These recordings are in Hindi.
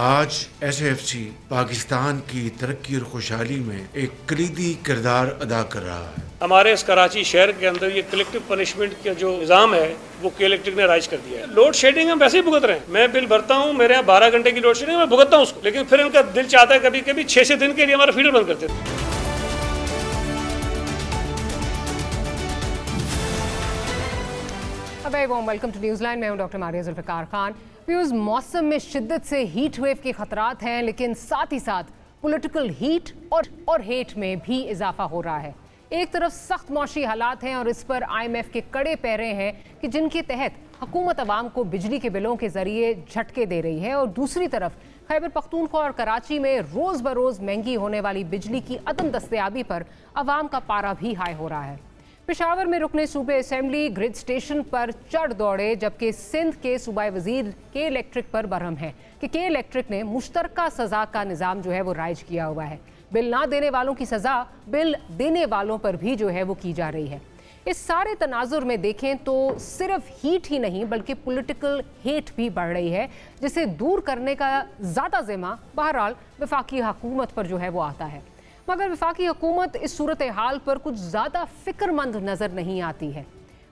आज SFC पाकिस्तान की तरक्की और खुशहाली में एक कलीदी किरदार अदा कर रहा है। हमारे इस कराची शहर के अंदर ये कलेक्टिव पनिशमेंट का जो निज़ाम है वो के इलेक्ट्रिक ने राइज कर दिया है। लोड शेडिंग हम वैसे ही भुगत रहे हैं। मैं बिल भरता हूँ, मेरे यहाँ 12 घंटे की लोड शेडिंग, मैं भुगतता हूँ उसको, लेकिन फिर इनका दिल चाहता है कभी कभी 6 दिन के लिए हमारा फीडर बंद कर देते। Welcome to news line. मैं हूं डॉक्टर मारिया जुल्फ़िकार खान। व्यूज़, मौसम में शिद्दत से हीट वेव के खतरात हैं, लेकिन साथ ही साथ पॉलिटिकल हीट और हेट में भी इजाफा हो रहा है। एक तरफ सख्त मौशी हालात हैं और इस पर IMF के कड़े पैरे हैं कि जिनके तहत हुकूमत अवाम को बिजली के बिलों के जरिए झटके दे रही है, और दूसरी तरफ खैबर पख्तूनख्वा और कराची में रोज़ बरोज़ महंगी होने वाली बिजली की अदम दस्तयाबी पर अवाम का पारा भी हाई हो रहा है। पेशावर में रुकने सूबे असेंबली ग्रिड स्टेशन पर चढ़ दौड़े, जबकि सिंध के सूबाई वजीर के इलेक्ट्रिक पर बरहम है कि के इलेक्ट्रिक ने मुश्तरका सज़ा का निज़ाम जो है वो राइज किया हुआ है। बिल ना देने वालों की सज़ा बिल देने वालों पर भी जो है वो की जा रही है। इस सारे तनाजुर में देखें तो सिर्फ हीट ही नहीं बल्कि पॉलिटिकल हेट भी बढ़ रही है, जिसे दूर करने का ज़्यादा ज़िम्मा बहरहाल वफाकी हुकूमत पर जो है वो आता है। मगर वफाकी हुकूमत इस सूरत हाल पर कुछ ज़्यादा फ़िक्रमंद नज़र नहीं आती है।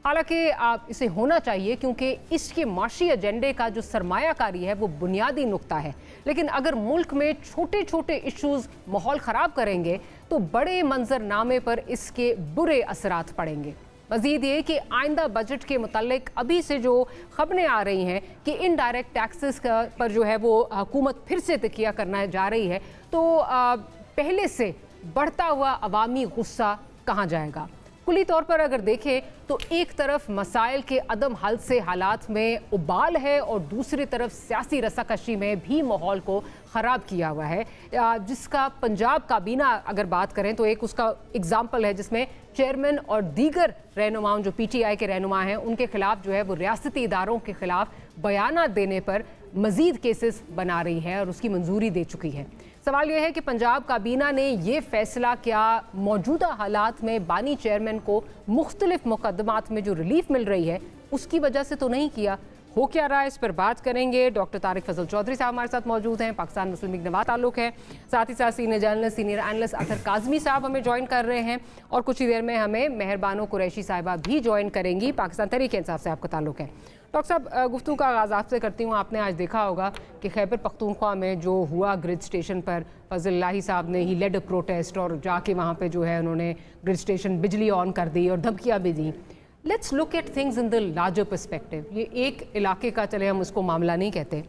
हालांकि आप इसे होना चाहिए, क्योंकि इसके माशी एजेंडे का जो सरमायाकारी है वो बुनियादी नुक्ता है। लेकिन अगर मुल्क में छोटे छोटे इश्यूज़ माहौल ख़राब करेंगे तो बड़े मंजरनामे पर इसके बुरे असरात पड़ेंगे। मज़ीद ये कि आइंदा बजट के मुतालिक अभी से जो खबरें आ रही हैं कि इनडायरेक्ट टैक्सेस पर जो है वो हुकूमत फिर से तकिया करना जा रही है, तो पहले से बढ़ता हुआ अवामी गुस्सा कहाँ जाएगा। कुली तौर पर अगर देखें तो एक तरफ मसाइल के अदम हल से हालात में उबाल है और दूसरी तरफ सियासी रसाकशी में भी माहौल को ख़राब किया हुआ है, जिसका पंजाब काबीना अगर बात करें तो एक उसका एग्जाम्पल है, जिसमें चेयरमैन और दीगर रहनुमाओं जो PTI के रहनुमा हैं उनके खिलाफ जो है वो रियासती इदारों के खिलाफ बयानात देने पर मज़ीद केसेस बना रही है और उसकी मंजूरी दे चुकी है। सवाल यह है कि पंजाब काबीना ने ये फैसला क्या मौजूदा हालात में बानी चेयरमैन को मुख्तलिफ मुकदमात में जो रिलीफ मिल रही है उसकी वजह से तो नहीं किया? हो क्या रहा है, इस पर बात करेंगे। डॉक्टर तारिक फजल चौधरी साहब हमारे साथ मौजूद हैं, पाकिस्तान मुस्लिम लीग नवा ताल्लुक है। साथ ही साथ सीनियर एनालिस्ट अतर काज़मी साहब हमें ज्वाइन कर रहे हैं, और कुछ ही देर में हमें मेहरबानो कुरैशी साहिबा भी ज्वाइन करेंगी, पाकिस्तान तहरीक इंसाफ से आपका ताल्लुक है। डॉक्टर साहब, गुफ्तगू का आगाज़ आपसे करती हूँ। आपने आज देखा होगा कि खैबर पख्तूनख्वा में जो हुआ ग्रिड स्टेशन पर, फजल लाही साहब ने ही लेड प्रोटेस्ट और जाके वहाँ पे जो है उन्होंने ग्रिड स्टेशन बिजली ऑन कर दी और धमकियाँ भी दी। Let's look at things in the larger perspective. ये एक इलाके का, चले हम उसको मामला नहीं कहते,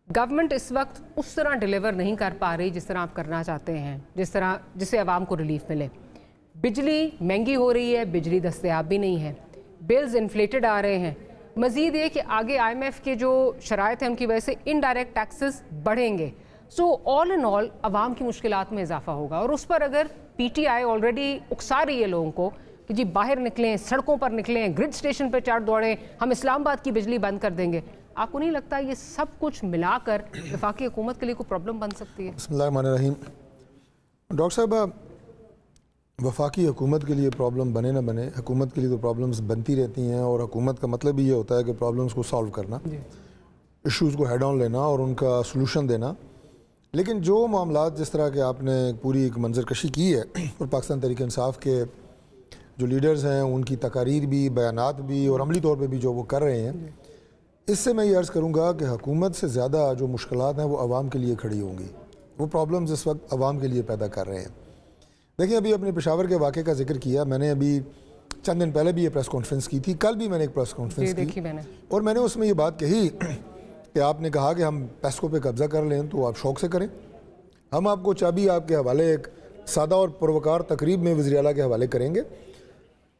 गवर्नमेंट इस वक्त उस तरह डिलीवर नहीं कर पा रही जिस तरह आप करना चाहते हैं, जिस तरह जिससे आवाम को रिलीफ मिले। बिजली महंगी हो रही है, बिजली दस्तयाब भी नहीं है, बिल्स इन्फ्लेटेड आ रहे हैं। मज़ीद ये कि आगे IMF के जो शराइत हैं उनकी वजह से इनडायरेक्ट टैक्सेस बढ़ेंगे। सो ऑल इन ऑल आवाम की मुश्किलात में इजाफा होगा, और उस पर अगर PTI ऑलरेडी उकसा रही है लोगों को कि जी बाहर निकलें, सड़कों पर निकलें, ग्रिड स्टेशन पर चढ़ दौड़ें, हम इस्लामाबाद की बिजली बंद कर देंगे, आपको नहीं लगता ये सब कुछ मिलाकर वफाकी हुकूमत के लिए कोई प्रॉब्लम बन सकती है? बिस्मिल्लाहिर्रहमानिर्रहीम। डॉक्टर साहब, वफाकी हुकूमत के लिए प्रॉब्लम बने ना बने, हुकूमत के लिए तो प्रॉब्लम्स बनती रहती हैं, और हुकूमत का मतलब ही ये होता है कि प्रॉब्लम्स को सॉल्व करना, इश्यूज़ को हेड ऑन लेना और उनका सलूशन देना। लेकिन जो मामलात जिस तरह के आपने पूरी एक मंजरकशी की है, और पाकिस्तान तहरीक इंसाफ के जो लीडर्स हैं उनकी तकारीर भी, बयानात भी और अमली तौर पे भी जो वो कर रहे हैं, इससे मैं ये अर्ज़ करूँगा कि हुकूमत से ज़्यादा जो मुश्किलात हैं वो आवाम के लिए खड़ी होंगी। वो प्रॉब्लम्स इस वक्त आवाम के लिए पैदा कर रहे हैं। देखिए, अभी अपने पेशावर के वाक़े का जिक्र किया, मैंने अभी चंद दिन पहले भी ये प्रेस कॉन्फ्रेंस की थी, कल भी मैंने एक प्रेस कॉन्फ्रेंस की, और मैंने उसमें ये बात कही कि आपने कहा कि हम पेस्को पे कब्ज़ा कर लें तो आप शौक़ से करें, हम आपको चाबी आपके हवाले एक सादा और पुरवकार तकरीब में वज़ीर आला के हवाले करेंगे।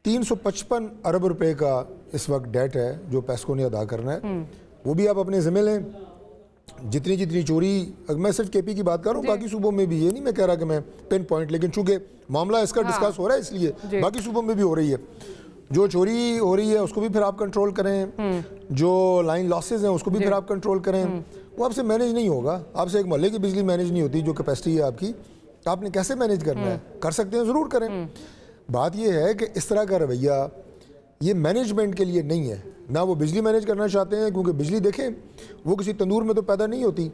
355 अरब रुपए का इस वक्त डेट है जो पेस्को ने अदा करना है, वो भी आप अपने ज़िम्मे लें। जितनी जितनी चोरी, मैं सिर्फ KP की बात कर रहा हूँ, बाकी सूबों में भी, ये नहीं मैं कह रहा कि मैं पिन पॉइंट, लेकिन चूँकि मामला इसका डिस्कस हो रहा है इसलिए बाकी सूबों में भी हो रही है। जो चोरी हो रही है उसको भी फिर आप कंट्रोल करें, जो लाइन लॉसेज हैं उसको भी फिर आप कंट्रोल करें। वो आपसे मैनेज नहीं होगा, आपसे एक मोहल्ले की बिजली मैनेज नहीं होती, जो कैपेसिटी है आपकी, आपने कैसे मैनेज करना है? कर सकते हैं, ज़रूर करें। बात यह है कि इस तरह का रवैया ये मैनेजमेंट के लिए नहीं है, ना वो बिजली मैनेज करना चाहते हैं, क्योंकि बिजली देखें वो किसी तंदूर में तो पैदा नहीं होती,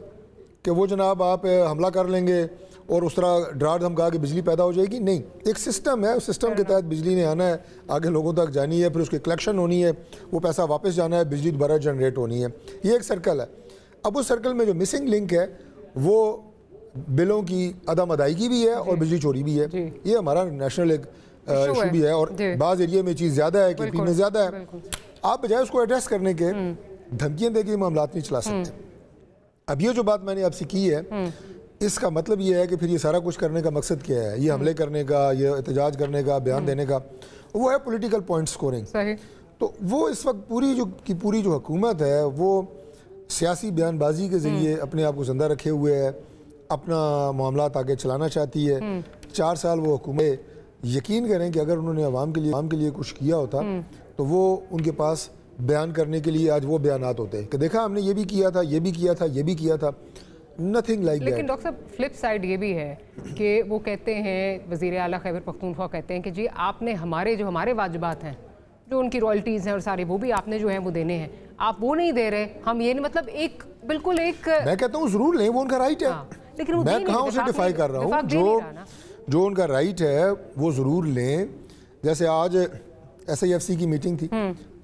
कि वो जनाब आप हमला कर लेंगे और उस तरह ड्राट धमका के बिजली पैदा हो जाएगी। नहीं, एक सिस्टम है, उस सिस्टम के तहत बिजली ने आना है, आगे लोगों तक जानी है, फिर उसकी कलेक्शन होनी है, वो पैसा वापस जाना है, बिजली दोबारा जनरेट होनी है। ये एक सर्कल है। अब उस सर्कल में जो मिसिंग लिंक है वो बिलों की अदम अदायगी भी है और बिजली चोरी भी है। ये हमारा नेशनल एक इशू भी है और बाज़ एरिया में चीज़ ज़्यादा है, KP में ज़्यादा है। आप बजाय उसको एड्रेस करने के धमकियाँ दे के मामला नहीं चला सकते। अब ये जो बात मैंने आपसे की है, इसका मतलब ये है कि फिर ये सारा कुछ करने का मकसद क्या है? ये हमले करने का, ये एहतजाज करने का, बयान देने का, वो है पॉलिटिकल पॉइंट स्कोरिंग। तो वो इस वक्त पूरी जो हुकूमत है वो सियासी बयानबाजी के ज़रिए अपने आप को ज़िंदा रखे हुए है, अपना मामलात आगे चलाना चाहती है। 4 साल वो हुकूमत, यकीन करें कि अगर उन्होंने आवाम के लिए कुछ किया होता तो वो उनके पास बयान करने के लिए आज वो बयानात होते हैं कि देखा हमने ये भी किया था, ये भी किया था, ये भी किया था। Nothing like that. लेकिन डॉक्टर साहब फ्लिप साइड ये भी है कि वो कहते हैं, वज़ीर आला खैबर पख्तूनख्वा कहते हैं कि जी आपने हमारे वाजिबात हैं, जो उनकी रॉयल्टीज़ हैं और सारे, वो भी आपने जो है वो देने हैं, आप वो नहीं दे रहे। हम ये नहीं, मतलब एक बिल्कुल एक, मैं कहता हूँ ज़रूर लें, वो उनका राइट है। लेकिन मैं कहाँ उसे डिफाई कर रहा हूँ, जो उनका राइट है वो ज़रूर लें। जैसे आज SIFC की मीटिंग थी,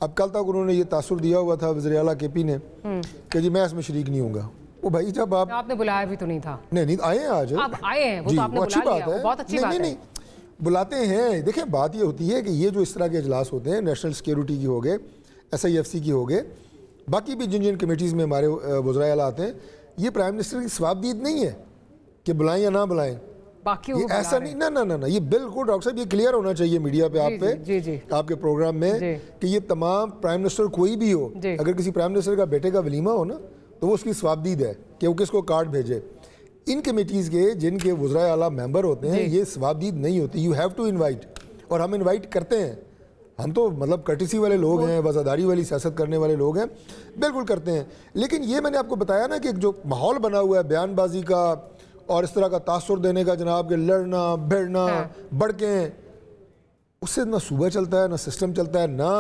अब कल तक उन्होंने ये तासुर दिया हुआ था वज़ीर आला KP ने कि जी मैं इसमें शरीक नहीं होऊंगा। वो भाई जब आपने बुलाया भी तो नहीं था। नहीं आए हैं आज, अब आए हैं, वो तो आपने अच्छी बात है, बहुत अच्छी बात है। नहीं बुलाते हैं। देखिए बात ये होती है कि ये जो इस तरह के इजलास होते हैं, नेशनल सिक्योरिटी की हो गए, SIFC की हो गए, बाकी भी जिन जिन कमेटीज़ में हमारे वज़राए आला आते हैं, ये प्राइम मिनिस्टर की सवाबदीद नहीं है कि बुलाएं या ना बुलाएं, बाकी ऐसा नहीं। ना, ये बिल्कुल डॉक्टर साहब ये क्लियर होना चाहिए मीडिया पे, आप पे, आपके प्रोग्राम में, कि ये तमाम प्राइम मिनिस्टर कोई भी हो, अगर किसी प्राइम मिनिस्टर का बेटे का वलीमा हो ना तो वो उसकी सवाबदीद है कि वो किसको कार्ड भेजे। इन कमेटीज़ के जिनके वज़राए आला मेंबर होते हैं ये सवाबदीद नहीं होती। यू हैव टू इनवाइट, और हम इनवाइट करते हैं। हम तो मतलब कर्टिसी वाले लोग हैं, वज़ादारी वाली सियासत करने वाले लोग हैं, बिल्कुल करते हैं। लेकिन ये मैंने आपको बताया ना कि एक जो माहौल बना हुआ है बयानबाजी का और इस तरह का तासुर देने का, जनाब के लड़ना भिड़ना, भड़कें, उससे ना सूबा चलता है, ना सिस्टम चलता है, ना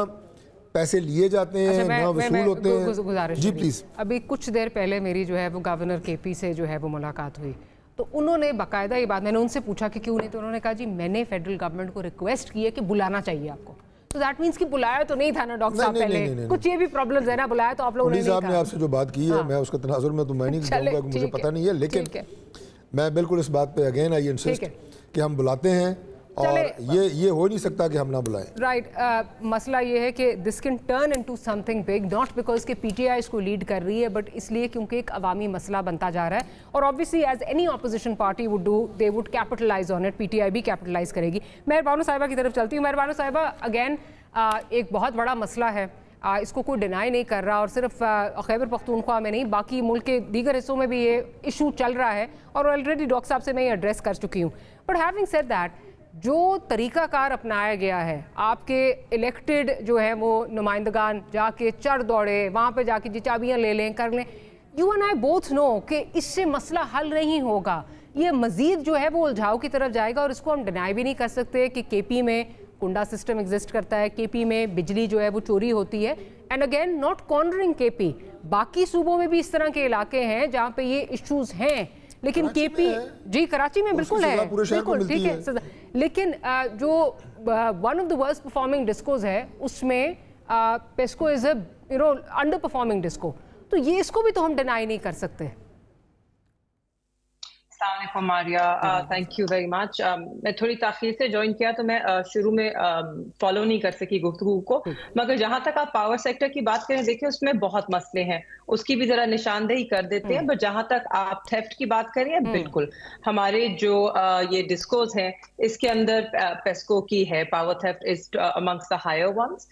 पैसे लिए जाते हैं, ना वसूल होते हैं। जी प्लीज़। अभी कुछ देर पहले मेरी जो है वो गवर्नर KP से जो है वो मुलाकात हुई, तो उन्होंने बाकायदा ये बात, मैंने उनसे पूछा कि क्यों नहीं, तो उन्होंने कहा जी मैंने फेडरल गवर्नमेंट को रिक्वेस्ट की है कि बुलाना चाहिए आपको। तो दैट मीन्स कि बुलाया तो नहीं था ना डॉक्टर साहब पहले, कुछ ये भी प्रॉब्लम्स है ना, बुलाया तो आप लोगों ने नहीं था। आपसे जो बात की है मैं उसका तनाजुर में तो मैं नहीं कहूँगा, मुझे पता नहीं है, लेकिन मैं बिल्कुल इस बात पे अगेन आई इंसिस्ट कि हम बुलाते हैं और ये हो नहीं सकता कि हम ना बुलाएं। राइट, मसला ये है कि this can turn into something big, not because के PTI इसको लीड कर रही है, बट इसलिए क्योंकि एक अवामी मसला बनता जा रहा है और obviously as any opposition party would do, they would capitalize on it, PTI भी कैपिटलाइज करेगी। मेहरबानो साहिबा की तरफ चलती हूँ। मेहरबानो साहिबा, अगेन एक बहुत बड़ा मसला है, इसको कोई डिनाई नहीं कर रहा, और सिर्फ खैबर पख्तूनख्वा में नहीं, बाकी मुल्क के दीगर हिस्सों में भी ये इशू चल रहा है और ऑलरेडी डॉक्टर साहब से मैं ये एड्रेस कर चुकी हूँ। बट हैविंग सेड दैट, जो तरीक़ाकार अपनाया गया है, आपके इलेक्टेड जो है वो नुमाइंदगान जाके चढ़ दौड़े, वहाँ पे जाके जी चाबियाँ ले लें, कर लें, you and I both know कि इससे मसला हल नहीं होगा, ये मज़ीद जो है वो उलझाव की तरफ जाएगा। और इसको हम डिनाई भी नहीं कर सकते कि KP में कुंडा सिस्टम एग्जिस्ट करता है, KP में बिजली जो है वो चोरी होती है, and again not cornering KP, बाकी सूबों में भी इस तरह के इलाके हैं जहाँ पे ये इश्यूज़ हैं, लेकिन KP जी कराची में बिल्कुल है, बिल्कुल ठीक है। लेकिन जो one of the worst performing discoms है उसमें PESCO is a under performing discom, तो ये इसको भी तो हम डिनाई नहीं कर सकते। अस्सलाम Maria, thank you very much. मैं थोड़ी ताखीर से ज्वाइन किया तो मैं शुरू में फॉलो नहीं कर सकी गुफ्तगू को, मगर जहां तक आप पावर सेक्टर की बात करें, देखिए उसमें बहुत मसले हैं, उसकी भी जरा निशानदेही कर देते हैं। बट जहां तक आप थेफ्ट की बात करिए, बिल्कुल हमारे जो ये डिस्कोज हैं इसके अंदर पेस्को की है power theft is amongst the higher ones.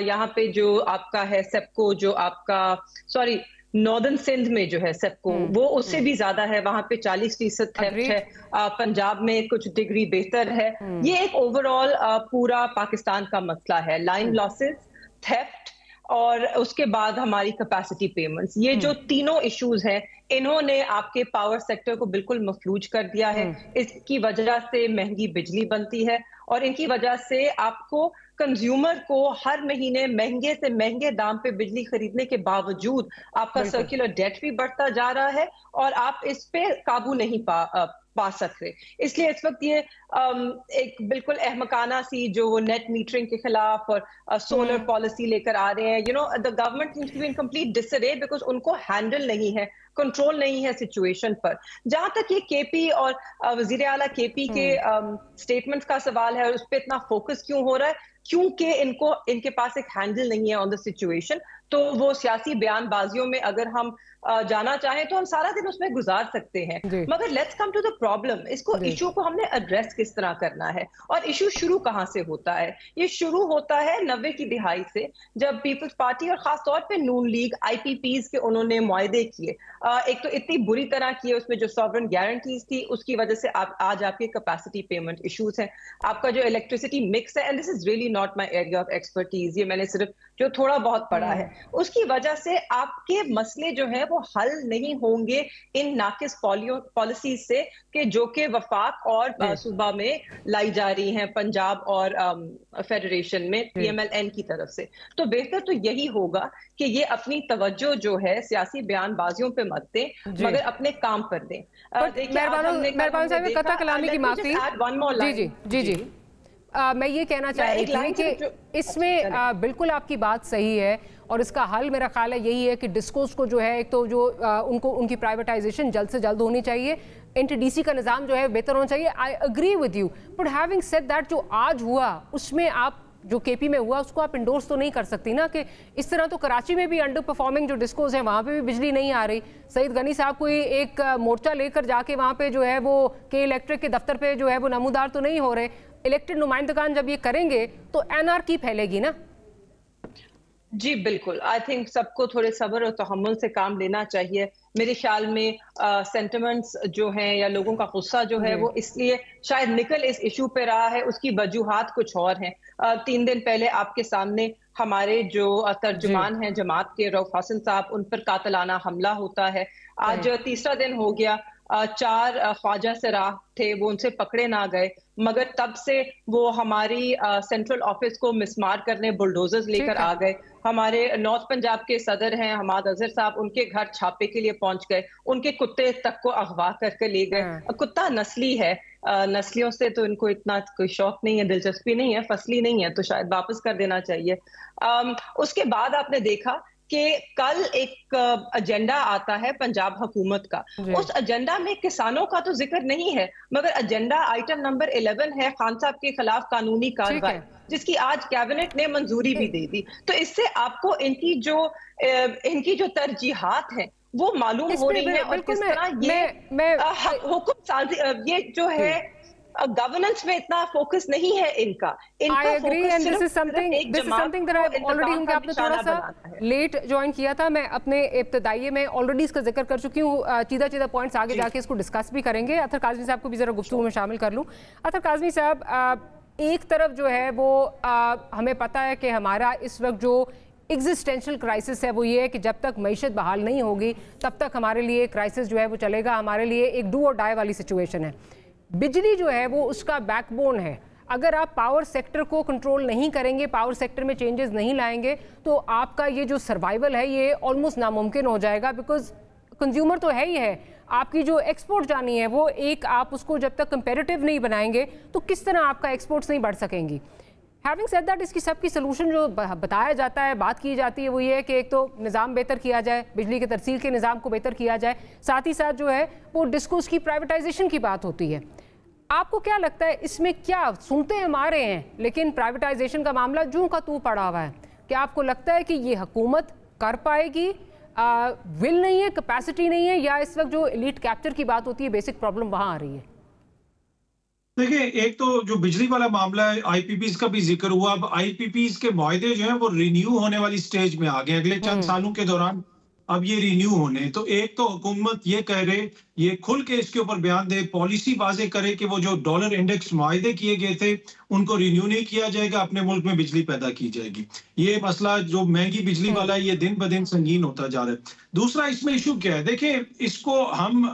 यहाँ पे जो आपका है सेप्को, जो आपका सॉरी नॉर्दर्न सिंध में जो है सेप्को, वो उससे भी ज्यादा है, वहां पे 40% थेफ्ट है। पंजाब में कुछ डिग्री बेहतर है। ये एक ओवरऑल पूरा पाकिस्तान का मसला है, लाइन लॉसेस, थेफ्ट और उसके बाद हमारी कैपेसिटी पेमेंट्स। ये जो तीनों इश्यूज हैं इन्होंने आपके पावर सेक्टर को बिल्कुल मफलूज कर दिया है। इसकी वजह से महंगी बिजली बनती है और इनकी वजह से आपको कंज्यूमर को हर महीने महंगे से महंगे दाम पे बिजली खरीदने के बावजूद आपका सर्कुलर डेट भी बढ़ता जा रहा है और आप इस पे काबू नहीं पा सकते। इसलिए इस वक्त ये एक बिल्कुल अहमकाना सी जो वो नेट मीटरिंग के खिलाफ और सोलर पॉलिसी लेकर आ रहे हैं, you know the government seems to be in complete disarray because उनको हैंडल नहीं है, कंट्रोल नहीं है सिचुएशन पर। जहां तक ये केपी और वजीर आला केपी के स्टेटमेंट्स का सवाल है और उस पर इतना फोकस क्यों हो रहा है, क्योंकि इनके पास एक हैंडल नहीं है ऑन द सिचुएशन। तो वो सियासी बयानबाजियों में अगर हम जाना चाहें तो हम सारा दिन उसमें गुजार सकते हैं, मगर let's come to the problem. इसको इशू को हमने एड्रेस किस तरह करना है और इशू शुरू कहां से होता है? ये शुरू होता है 90 की दिहाई से, जब पीपल्स पार्टी और खासतौर पे नून लीग IPPs के उन्होंने मुआहदे किए। एक तो इतनी बुरी तरह किए, उसमें जो सॉवरेन गारंटीज थी उसकी वजह से आज आपके कैपेसिटी पेमेंट इश्यूज हैं। आपका जो इलेक्ट्रिसिटी मिक्स है, and this is really not my area of expertise, ये मैंने सिर्फ जो थोड़ा बहुत पढ़ा है, उसकी वजह से आपके मसले जो है वो हल नहीं होंगे इन नाकिस पॉलिसीज से कि जो कि वफाक और सूबा में लाई जा रही हैं, पंजाब और फेडरेशन में PMLN की तरफ से। तो बेहतर तो यही होगा कि ये अपनी तवज्जो जो है सियासी बयानबाजियों पे मत दें, मगर अपने काम पर दें। मेहरबान साहब, कथा कलामी की माफी। जी मैं ये कहना चाह रही थी कि इसमें बिल्कुल आपकी बात सही है और इसका हल मेरा ख्याल है यही है कि डिस्कोर्स को जो है, एक तो जो उनकी प्राइवेटाइजेशन जल्द से जल्द होनी चाहिए, NTDC का निज़ाम जो है बेहतर होना चाहिए। I agree with you, but having said that जो आज हुआ उसमें आप जो KP में हुआ उसको आप इंडोर्स तो नहीं कर सकती ना, कि इस तरह तो कराची में भी अंडर परफॉर्मिंग जो डिस्कोस हैं वहाँ पे भी बिजली नहीं आ रही। सईद गनी साहब कोई एक मोर्चा लेकर जाके वहाँ पे जो है वो के इलेक्ट्रिक के दफ्तर पे जो है वो नमूदार तो नहीं हो रहे। इलेक्टेड नुमाइंदगान जब ये करेंगे तो एनआरकी फैलेगी ना। जी बिल्कुल, आई थिंक सबको थोड़े सब्र और तहम्मुल से काम लेना चाहिए। मेरे ख्याल में सेंटिमेंट्स जो हैं या लोगों का गुस्सा जो है वो इसलिए शायद निकल इस इशू पे रहा है, उसकी वजूहात कुछ और हैं। 3 दिन पहले आपके सामने हमारे जो तर्जुमान हैं जमात के रऊफ हसन साहब, उन पर कातलाना हमला होता है। आज तीसरा दिन हो गया, 4 ख्वाजा सराह थे, वो उनसे पकड़े ना गए, मगर तब से वो हमारी सेंट्रल ऑफिस को मिसमार करने बुलडोजर्स लेकर आ गए। हमारे नॉर्थ पंजाब के सदर हैं हमाद अजहर साहब, उनके घर छापे के लिए पहुंच गए, उनके कुत्ते तक को अगवा करके ले गए। कुत्ता नस्ली है, नस्लियों से तो इनको इतना कोई शौक नहीं है, दिलचस्पी नहीं है, फसली नहीं है, तो शायद वापस कर देना चाहिए। उसके बाद आपने देखा कि कल एक एजेंडा आता है पंजाब हुकूमत का, उस एजेंडा में किसानों का तो जिक्र नहीं है, मगर एजेंडा आइटम नंबर 11 है खान साहब के खिलाफ कानूनी कार्रवाई, जिसकी आज कैबिनेट ने मंजूरी भी दे दी। तो इससे आपको इनकी जो तरजीहात है वो मालूम हो रही है और किस तरह ये हुक्म साजी, ये जो है गवर्नेंस में इतना फोकस नहीं है इनका। I agree and this is something that I've already, आपने थोड़ा सा लेट ज्वाइन किया था, मैं अपने इब्तदाइये में ऑलरेडी इसका जिक्र कर चुकी हूँ। चीदा पॉइंट्स आगे जाके इसको डिस्कस भी करेंगे। अतर काज़मी साहब को भी जरा गुफ्तगू में शामिल कर लूँ। अतर काज़मी साहब, एक तरफ जो है वो हमें पता है कि हमारा इस वक्त जो एग्जिस्टेंशियल क्राइसिस है वो ये है कि जब तक मईशत बहाल नहीं होगी तब तक हमारे लिए क्राइसिस जो है वो चलेगा। हमारे लिए एक डू और डाई वाली सिचुएशन है। बिजली जो है वो उसका बैकबोन है। अगर आप पावर सेक्टर को कंट्रोल नहीं करेंगे, पावर सेक्टर में चेंजेस नहीं लाएंगे, तो आपका ये जो सर्वाइवल है ये ऑलमोस्ट नामुमकिन हो जाएगा। बिकॉज कंज्यूमर तो है ही है, आपकी जो एक्सपोर्ट जानी है वो एक, आप उसको जब तक कंपेरेटिव नहीं बनाएंगे तो किस तरह आपका एक्सपोर्ट्स नहीं बढ़ सकेंगी। हैविंग सेड दैट, इसकी सबकी सलूशन जो बताया जाता है, बात की जाती है, वो ये है कि एक तो निज़ाम बेहतर किया जाए, बिजली के तरसील के निज़ाम को बेहतर किया जाए, साथ ही साथ जो है वो डिस्कोस की प्राइवेटाइजेशन की बात होती है। आपको क्या लगता है इसमें, क्या सुनते हम आ रहे हैं लेकिन प्राइवेटाइजेशन का मामला जूं का तू पड़ा हुआ है, क्या आपको लगता है कि ये हुकूमत कर पाएगी? विल नहीं है, कैपेसिटी नहीं है, या इस वक्त जो एलीट कैप्चर की बात होती है बेसिक प्रॉब्लम वहां आ रही है? देखिए, एक तो जो बिजली वाला मामला है, IPPs का भी जिक्र हुआ। अब IPPs के मुआहदे जो हैं वो रिन्यू होने वाली स्टेज में आ गए, अगले चंद सालों के दौरान अब ये रिन्यू होने। तो एक तो हुकूमत ये कह रहे ये खुल के इसके ऊपर बयान दे, पॉलिसी वाजे करे कि वो जो डॉलर इंडेक्स मुआहदे किए गए थे उनको रिन्यू नहीं किया जाएगा, अपने मुल्क में बिजली पैदा की जाएगी। ये मसला जो महंगी बिजली वाला है ये दिन ब दिन संगीन होता जा रहा है। दूसरा इसमें इशू क्या है, देखिए इसको हम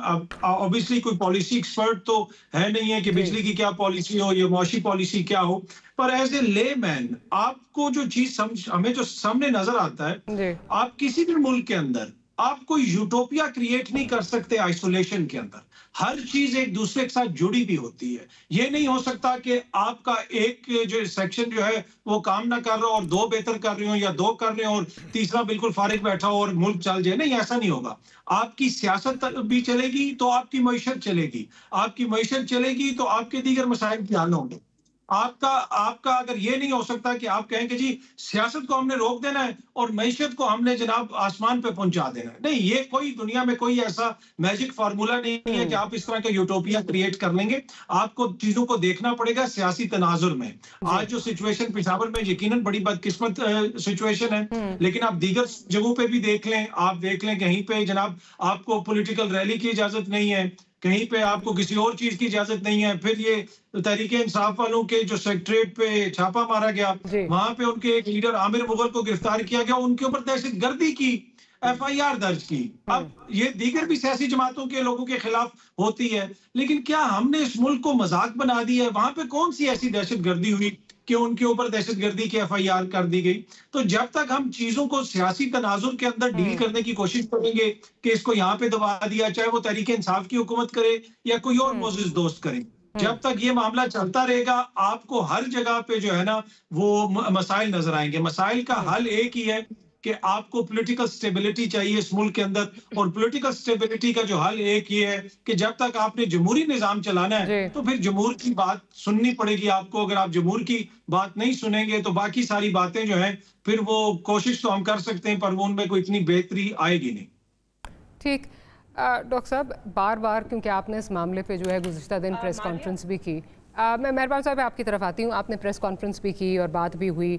ऑब्वियसली कोई पॉलिसी एक्सपर्ट तो है नहीं है कि बिजली की क्या पॉलिसी हो या मुआशी पॉलिसी क्या हो, पर एज ए लेमैन आपको जो चीज हमें जो सामने नजर आता है, आप किसी भी मुल्क के अंदर आप कोई यूटोपिया क्रिएट नहीं कर सकते आइसोलेशन के अंदर। हर चीज एक दूसरे के साथ जुड़ी भी होती है। ये नहीं हो सकता कि आपका एक जो सेक्शन जो है वो काम ना कर रहा हो और दो बेहतर कर रहे हो, या दो कर रहे हो और तीसरा बिल्कुल फारिग बैठा हो और मुल्क चल जाए। नहीं, ऐसा नहीं होगा। आपकी सियासत भी चलेगी तो आपकी मईशत चलेगी, आपकी मईशत चलेगी तो आपके दीगर मसाइल भी हल होंगे। आपका अगर ये नहीं हो सकता कि आप कहें कि जी सियासत को हमने रोक देना है और मईशत को हमने जनाब आसमान पे पहुंचा देना है। नहीं, ये कोई दुनिया में कोई ऐसा मैजिक फार्मूला नहीं है कि आप इस तरह का यूटोपिया क्रिएट कर लेंगे। आपको चीजों को देखना पड़ेगा सियासी तनाजुर में। आज जो सिचुएशन पेशावर में यकीनन बड़ी बदकिस्मत सिचुएशन है, लेकिन आप दीगर जगहों पे भी देख लें, आप देख लें कहीं पे जनाब आपको पॉलिटिकल रैली की इजाजत नहीं है, कहीं पे आपको किसी और चीज की इजाजत नहीं है। फिर ये तहरीके इंसाफ वालों के जो सेक्रेटरीट पे छापा मारा गया, वहां पे उनके एक लीडर आमिर मुगल को गिरफ्तार किया गया, उनके ऊपर दहशतगर्दी की FIR दर्ज की। अब ये दीगर भी सियासी जमातों के लोगों के खिलाफ होती है, लेकिन क्या हमने इस मुल्क को मजाक बना दिया है? वहां पे कौन सी ऐसी दहशतगर्दी हुई कि उनके ऊपर दहशतगर्दी की FIR कर दी गई? तो जब तक हम चीजों को सियासी तनाजुर के अंदर डील करने की कोशिश करेंगे कि इसको यहाँ पे दबा दिया, चाहे वो तहरीके इंसाफ की हुकूमत करे या कोई और मोजिज दोस्त करे, जब तक ये मामला चलता रहेगा आपको हर जगह पे जो है ना वो मसाइल नजर आएंगे। मसाइल का हल एक ही है कि आपको पॉलिटिकल स्टेबिलिटी चाहिए इस मुल्क के अंदर, और पॉलिटिकल स्टेबिलिटी का जो हल एक ही है कि जब तक आपने जमहूरी निजाम चलाना है तो फिर जमहूर की बात सुननी पड़ेगी आपको। अगर आप जमहूर की बात नहीं सुनेंगे तो बाकी सारी बातें जो हैं फिर वो कोशिश तो हम कर सकते हैं पर वो उनमें कोई इतनी बेहतरी आएगी नहीं। ठीक, डॉक्टर साहब बार बार क्योंकि आपने इस मामले पे जो है गुज़िश्ता दिन प्रेस कॉन्फ्रेंस भी की, मैं मेहरबान साहब आपकी तरफ आती हूँ। आपने प्रेस कॉन्फ्रेंस भी की और बात भी हुई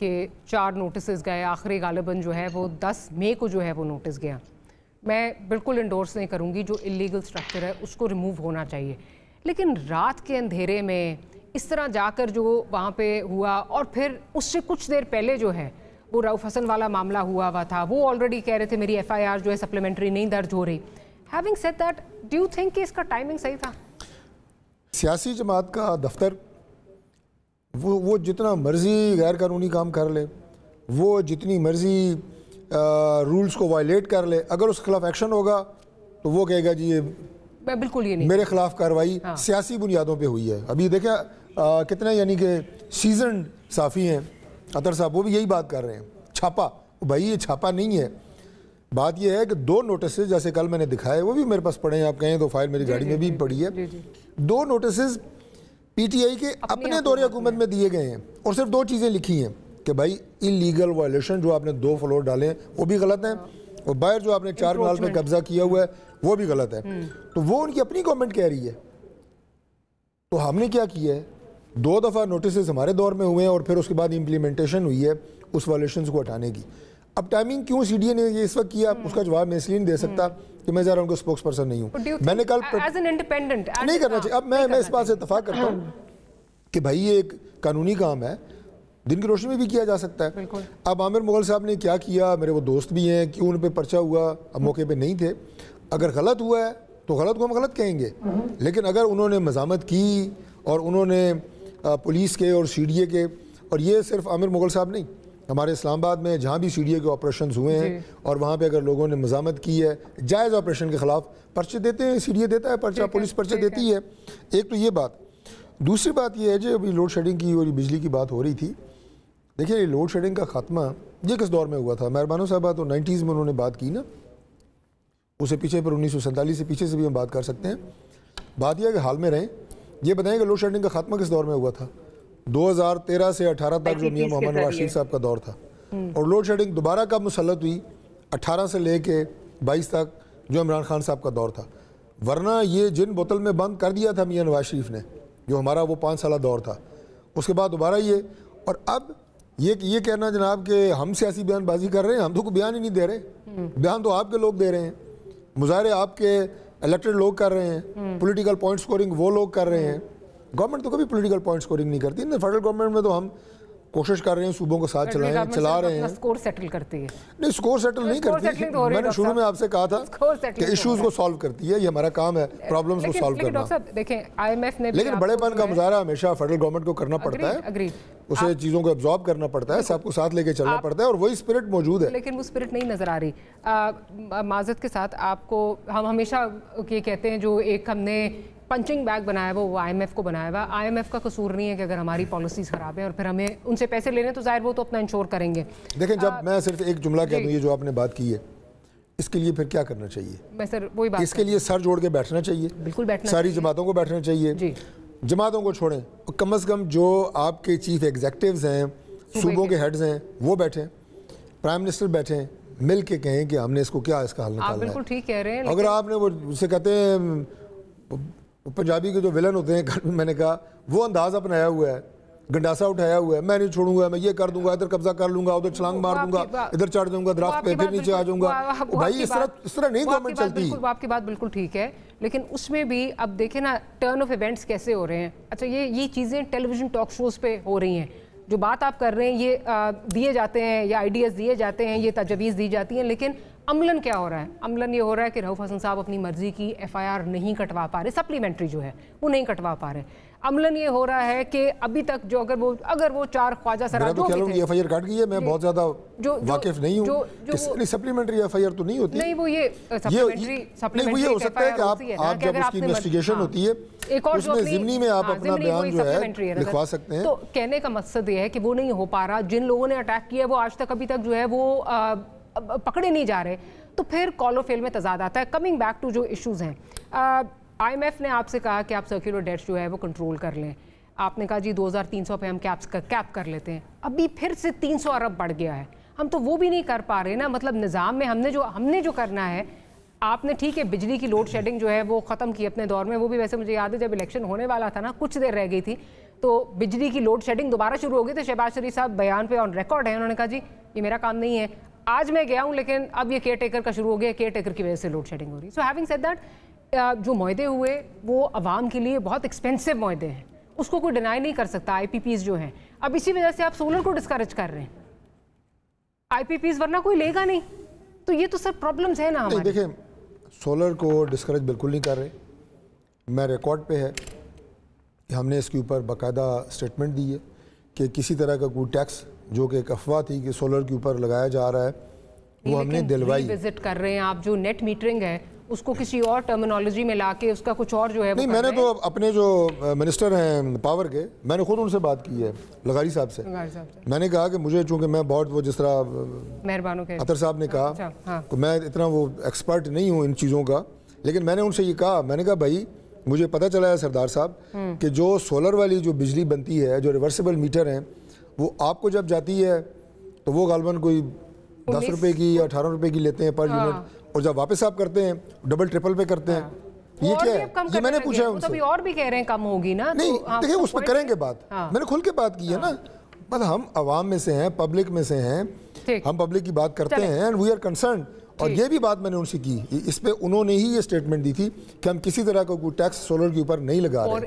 कि 4 नोटिस गए, आखिरी गालिबन जो है वो 10 मई को जो है वो नोटिस गया। मैं बिल्कुल इंडोर्स नहीं करूँगी, जो इलीगल स्ट्रक्चर है उसको रिमूव होना चाहिए, लेकिन रात के अंधेरे में इस तरह जाकर जो वहाँ पे हुआ, और फिर उससे कुछ देर पहले जो है वो रऊफ हसन वाला मामला हुआ था, वो ऑलरेडी कह रहे थे मेरी FIR जो है सप्लीमेंट्री नहीं दर्ज हो रही। Having said that, do you think कि इसका टाइमिंग सही था? सियासी जमात का दफ्तर वो जितना मर्जी गैर कानूनी काम कर ले, वो जितनी मर्जी रूल्स को वायलेट कर ले, अगर उसके खिलाफ एक्शन होगा तो वो कहेगा जी ये बिल्कुल ये नहीं, मेरे खिलाफ कार्रवाई सियासी बुनियादों पे हुई है। अभी देखें कितने यानी कि सीजन साफ़ी हैं अतर साहब, वो भी यही बात कर रहे हैं, छापा। भाई ये छापा नहीं है, बात ये है कि 2 नोटिस जैसे कल मैंने दिखाए, वो भी मेरे पास पड़े हैं, आप कहें तो फाइल मेरी गाड़ी में भी पड़ी है। 2 नोटिस PTI के अपने दौरे हुकूमत में दिए गए हैं और सिर्फ 2 चीज़ें लिखी हैं कि भाई इलीगल वायलेशन जो आपने 2 फ्लोर डाले हैं वो भी गलत हैं, और बाहर जो आपने 4 कनाल पे कब्जा किया हुआ है वो भी गलत है। तो वो उनकी अपनी गवर्नमेंट कह रही है। तो हमने क्या किया है, 2 दफ़ा नोटिस हमारे दौर में हुए हैं और फिर उसके बाद इम्प्लीमेंटेशन हुई है उस वायलेशन को हटाने की। अब टाइमिंग क्यों CDA ने ये इस वक्त किया, उसका जवाब मैं इसलिए नहीं दे सकता कि मैं ज़रा उनको स्पोक्स पर्सन नहीं हूँ। मैंने कल नहीं करना चाहिए। अब मैं इस बात से इत्तफाक करता हूँ कि भाई ये एक कानूनी काम है, दिन की रोशनी में भी किया जा सकता है। अब आमिर मुगल साहब ने क्या किया, मेरे वो दोस्त भी हैं, क्यों उन पर पर्चा हुआ, अब मौके पे नहीं थे। अगर गलत हुआ है तो गलत को हम गलत कहेंगे, लेकिन अगर उन्होंने मज़ामत की और उन्होंने पुलिस के और CDA के, और ये सिर्फ आमिर मुगल साहब नहीं, हमारे इस्लामाबाद में जहाँ भी CDA के ऑपरेशन हुए हैं और वहाँ पे अगर लोगों ने मज़ामत की है जायज़ ऑपरेशन के ख़िलाफ़ पर्चे देते हैं, CDA देता है पर्चा, पुलिस पर्चे देती है। एक तो ये बात। दूसरी बात ये है जो अभी लोड शेडिंग की और बिजली की बात हो रही थी, देखिए लोड शेडिंग का ख़ात्मा ये किस दौर में हुआ था? मेहरबानो साहब तो 90s में उन्होंने बात की ना, उससे पीछे पर 1947 से पीछे से भी हम बात कर सकते हैं। बात यह है कि हाल में रहें, ये बताएं कि लोड शेडिंग का खात्मा किस दौर में हुआ था? 2013 से 18 तक जो मियां मोहम्मद नवाज शरीफ साहब का दौर था, और लोड शेडिंग दोबारा कब मुसल्लत हुई? 18 से लेके 22 तक जो इमरान खान साहब का दौर था। वरना ये जिन बोतल में बंद कर दिया था मियां नवाज शरीफ ने, जो हमारा वो 5 साल दौर था, उसके बाद दोबारा ये, और अब ये कहना जनाब कि हम सियासी बयानबाजी कर रहे हैं, हम तो कोई बयान ही नहीं दे रहे, बयान तो आपके लोग दे रहे हैं, मुजाहरे आपके इलेक्टेड लोग कर रहे हैं, पॉलिटिकल पॉइंट स्कोरिंग वो लोग कर रहे हैं। गवर्नमेंट तो कभी पॉलिटिकल पॉइंट स्कोरिंग नहीं करती। फेडरल गवर्नमेंट में तो हम कोशिश कर रहे हैं सूबों को साथ चला रहे हैं। स्कोर सेटल करती है। नहीं, स्कोर सेटल नहीं करती। मैंने शुरू में आपसे कहा था कि इश्यूज को सॉल्व करती है, ये हमारा काम है, प्रॉब्लम्स को सॉल्व करना। डॉक्टर साहब देखें, IMF ने लेकिन बड़ेपन का मुजाहरा हमेशा फेडरल गवर्नमेंट को करना पड़ता है, उसे चीज़ों को एब्जॉर्ब करना पड़ता है, सबको साथ लेके चलना पड़ता है, और वही स्पिरिट मौजूद है। लेकिन वो स्पिरिट नहीं नजर आ रही। माजरत के साथ आपको, हम हमेशा ये कहते हैं जो एक हमने पंचिंग बैग बनाया वो IMF को बनाया हुआ। IMF का कसूर नहीं है कि अगर हमारी पॉलिसीज खराब है और फिर हमें उनसे पैसे लेने, तो जाहिर वो तो अपना इंश्योर करेंगे। देखें, जब मैं सिर्फ एक जुमला कह दूं, ये जो आपने बात की है, इसके लिए फिर क्या करना चाहिए? मैं सर वही बात, इसके लिए सर जोड़ के बैठना चाहिए, बिल्कुल बैठना, सारी जमातों को बैठना चाहिए। जमातों को छोड़ें, कम से कम जो आपके चीफ एग्जेक्टिव्स हैं, सूबों के हेड्स हैं, वो बैठें, प्राइम मिनिस्टर बैठें, मिल के कहें कि हमने इसको क्या, इसका हल निकालना है। बिल्कुल ठीक कह रहे हैं। अगर आपने वो उसे कहते हैं पंजाबी के जो विलन होते हैं, मैंने कहा वो अंदाज अपनाया हुआ है, गंडासा उठाया हुआ है, मैं नहीं छोड़ूंगा, मैं ये कर दूंगा, इधर कब्जा कर लूंगा, उधर छलांग मार दूंगा, इधर चढ़ जाऊंगा दरख्त पे, फिर नीचे आ जाऊंगा। भाई इस तरह नहीं गवर्नमेंट चलती। आपकी बात बिल्कुल ठीक है, लेकिन उसमें भी अब देखें ना टर्न ऑफ इवेंट्स कैसे हो रहे हैं। अच्छा, ये चीज़ें टेलीविजन टॉक शोज़ पे हो रही हैं, जो बात आप कर रहे हैं ये दिए जाते हैं, या आइडियाज़ दिए जाते हैं, ये तजवीज़ दी जाती हैं, लेकिन अमलन क्या हो रहा है? अमलन ये हो रहा है कि रऊफ हसन साहब अपनी मर्जी की FIR नहीं कटवा पा रहे, सप्लीमेंट्री जो है वो नहीं कटवा पा रहे। अमलन ये हो रहा है कि अभी तक जो अगर वो 4 ख्वाजा सराज तो FIR कट गई है, मैं बहुत ज्यादा वाकिफ नहीं हूँ, सप्लीमेंट्री FIR तो नहीं होती। नहीं, वो ये सप्लीमेंट्री हो सकता है कि आप जब उसकी इन्वेस्टिगेशन होती है उसमें ज़िमनी में आप अपना बयान जो है लिखवा सकते हैं। तो कहने का मकसद ये है कि वो नहीं हो पा रहा। जिन लोगों ने अटैक किया वो आज तक अभी तक जो है वो पकड़े नहीं जा रहे, तो फिर कॉल ऑफ फेल में तजाद आता है। कमिंग बैक टू जो इश्यूज हैं, IMF ने आपसे कहा कि आप सर्कुलर डेट्स जो है वो कंट्रोल कर लें। आपने कहा जी 2300 पे हम कैप कर लेते हैं। अभी फिर से 300 अरब बढ़ गया है, हम तो वो भी नहीं कर पा रहे ना। मतलब निज़ाम में हमने जो करना है, आपने ठीक है बिजली की लोड शेडिंग जो है वो ख़त्म की अपने दौर में। वो भी वैसे मुझे याद है जब इलेक्शन होने वाला था ना, कुछ देर रह गई थी, तो बिजली की लोड शेडिंग दोबारा शुरू हो गई। तो शहबाज शरीफ साहब बयान पे ऑन रिकॉर्ड है, उन्होंने कहा जी ये मेरा काम नहीं है, आज मैं गया हूँ, लेकिन अब ये केयर टेकर का शुरू हो गया, केयर टेकर की वजह से लोड शेडिंग हो रही है। सो हैविंग सेड दैट, जो मुआहदे हुए वो आवाम के लिए बहुत एक्सपेंसिव मुआहदे हैं, उसको कोई डिनाई नहीं कर सकता। IPPs जो हैं, अब इसी वजह से आप सोलर को डिस्करेज कर रहे हैं। IPPs वरना कोई लेगा नहीं, तो ये तो सब प्रॉब्लम्स है ना हमारे। देखिए, सोलर को डिस्करेज बिल्कुल नहीं कर रहे। मैं रिकॉर्ड पे है कि हमने इसके ऊपर बाकायदा स्टेटमेंट दी है कि किसी तरह का कोई टैक्स जो कि एक अफवाह थी कि सोलर के ऊपर लगाया जा रहा है, वो हमने दिलवाई। विजिट कर रहे हैं आप, जो नेट मीटरिंग है उसको किसी और टर्मिनोलॉजी में लाके उसका कुछ और जो है नहीं। मैंने तो अपने जो मिनिस्टर हैं पावर के, मैंने खुद उनसे बात की है, लगारी साहब से। मैंने कहा कि मुझे, चूंकि मैं बहुत वो जिस तरह मेहरबानों के अतर साहब ने कहा, तो मैं इतना वो एक्सपर्ट नहीं हूँ इन चीज़ों का, लेकिन मैंने उनसे ये कहा, मैंने कहा भाई मुझे पता चला है सरदार साहब कि जो सोलर वाली जो बिजली बनती है, जो रिवर्सिबल मीटर हैं, वो आपको जब जाती है तो वो गालबन कोई 10 रुपए की या 18 रुपए की लेते हैं पर यूनिट, और जब वापस आप करते हैं डबल ट्रिपल पे करते हैं। ये क्या है? ये मैंने पूछा है उनसे। तो और भी कह रहे हैं कम होगी ना। नहीं, देखिए उस पर करेंगे बात। मैंने खुल के बात की है ना, मतलब हम आवाम में से हैं, पब्लिक में से हैं, हम पब्लिक की बात करते हैं एंड वी आर कंसर्न। और ये भी बात मैंने उनसे की, इस पे उन्होंने ही ये स्टेटमेंट दी थी कि हम किसी तरह का कोई टैक्स सोलर के ऊपर नहीं लगा रहे। और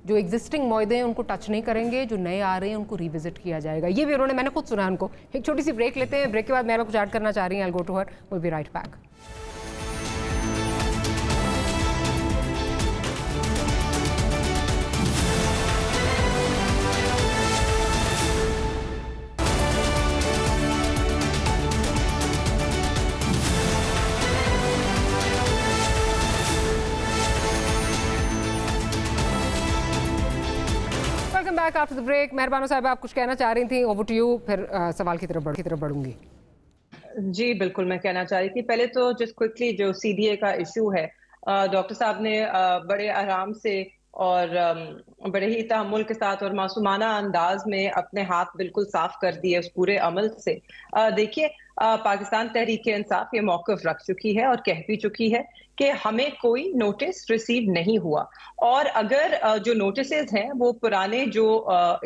जो एग्जिस्टिंग मुआहदे हैं उनको टच नहीं करेंगे, जो नए आ रहे हैं उनको रिविजिट किया जाएगा। ये भी उन्होंने, मैंने खुद सुना उनको। एक छोटी सी ब्रेक लेते हैं, ब्रेक के बाद मैं कुछ ऐड करना चाह रही हूँ। I will go to her, will be right back. Back after the break. Meharbano Sahab, आप कुछ कहना चाह रही थी, ओवर टू यू, फिर सवाल की तरफ बढ़ूंगी। जी बिल्कुल, मैं कहना चाह रही थी पहले तो जस्ट क्विकली जो CDA का इशू है, डॉक्टर साहब ने बड़े आराम से और बड़े ही तहम्मुल के साथ और मासूमाना अंदाज में अपने हाथ बिल्कुल साफ कर दिए उस पूरे अमल से। देखिए, पाकिस्तान तहरीक इंसाफ ये मौक़िफ़ रख चुकी है और कह भी चुकी है कि हमें कोई नोटिस रिसीव नहीं हुआ, और अगर जो नोटिसेज हैं वो पुराने जो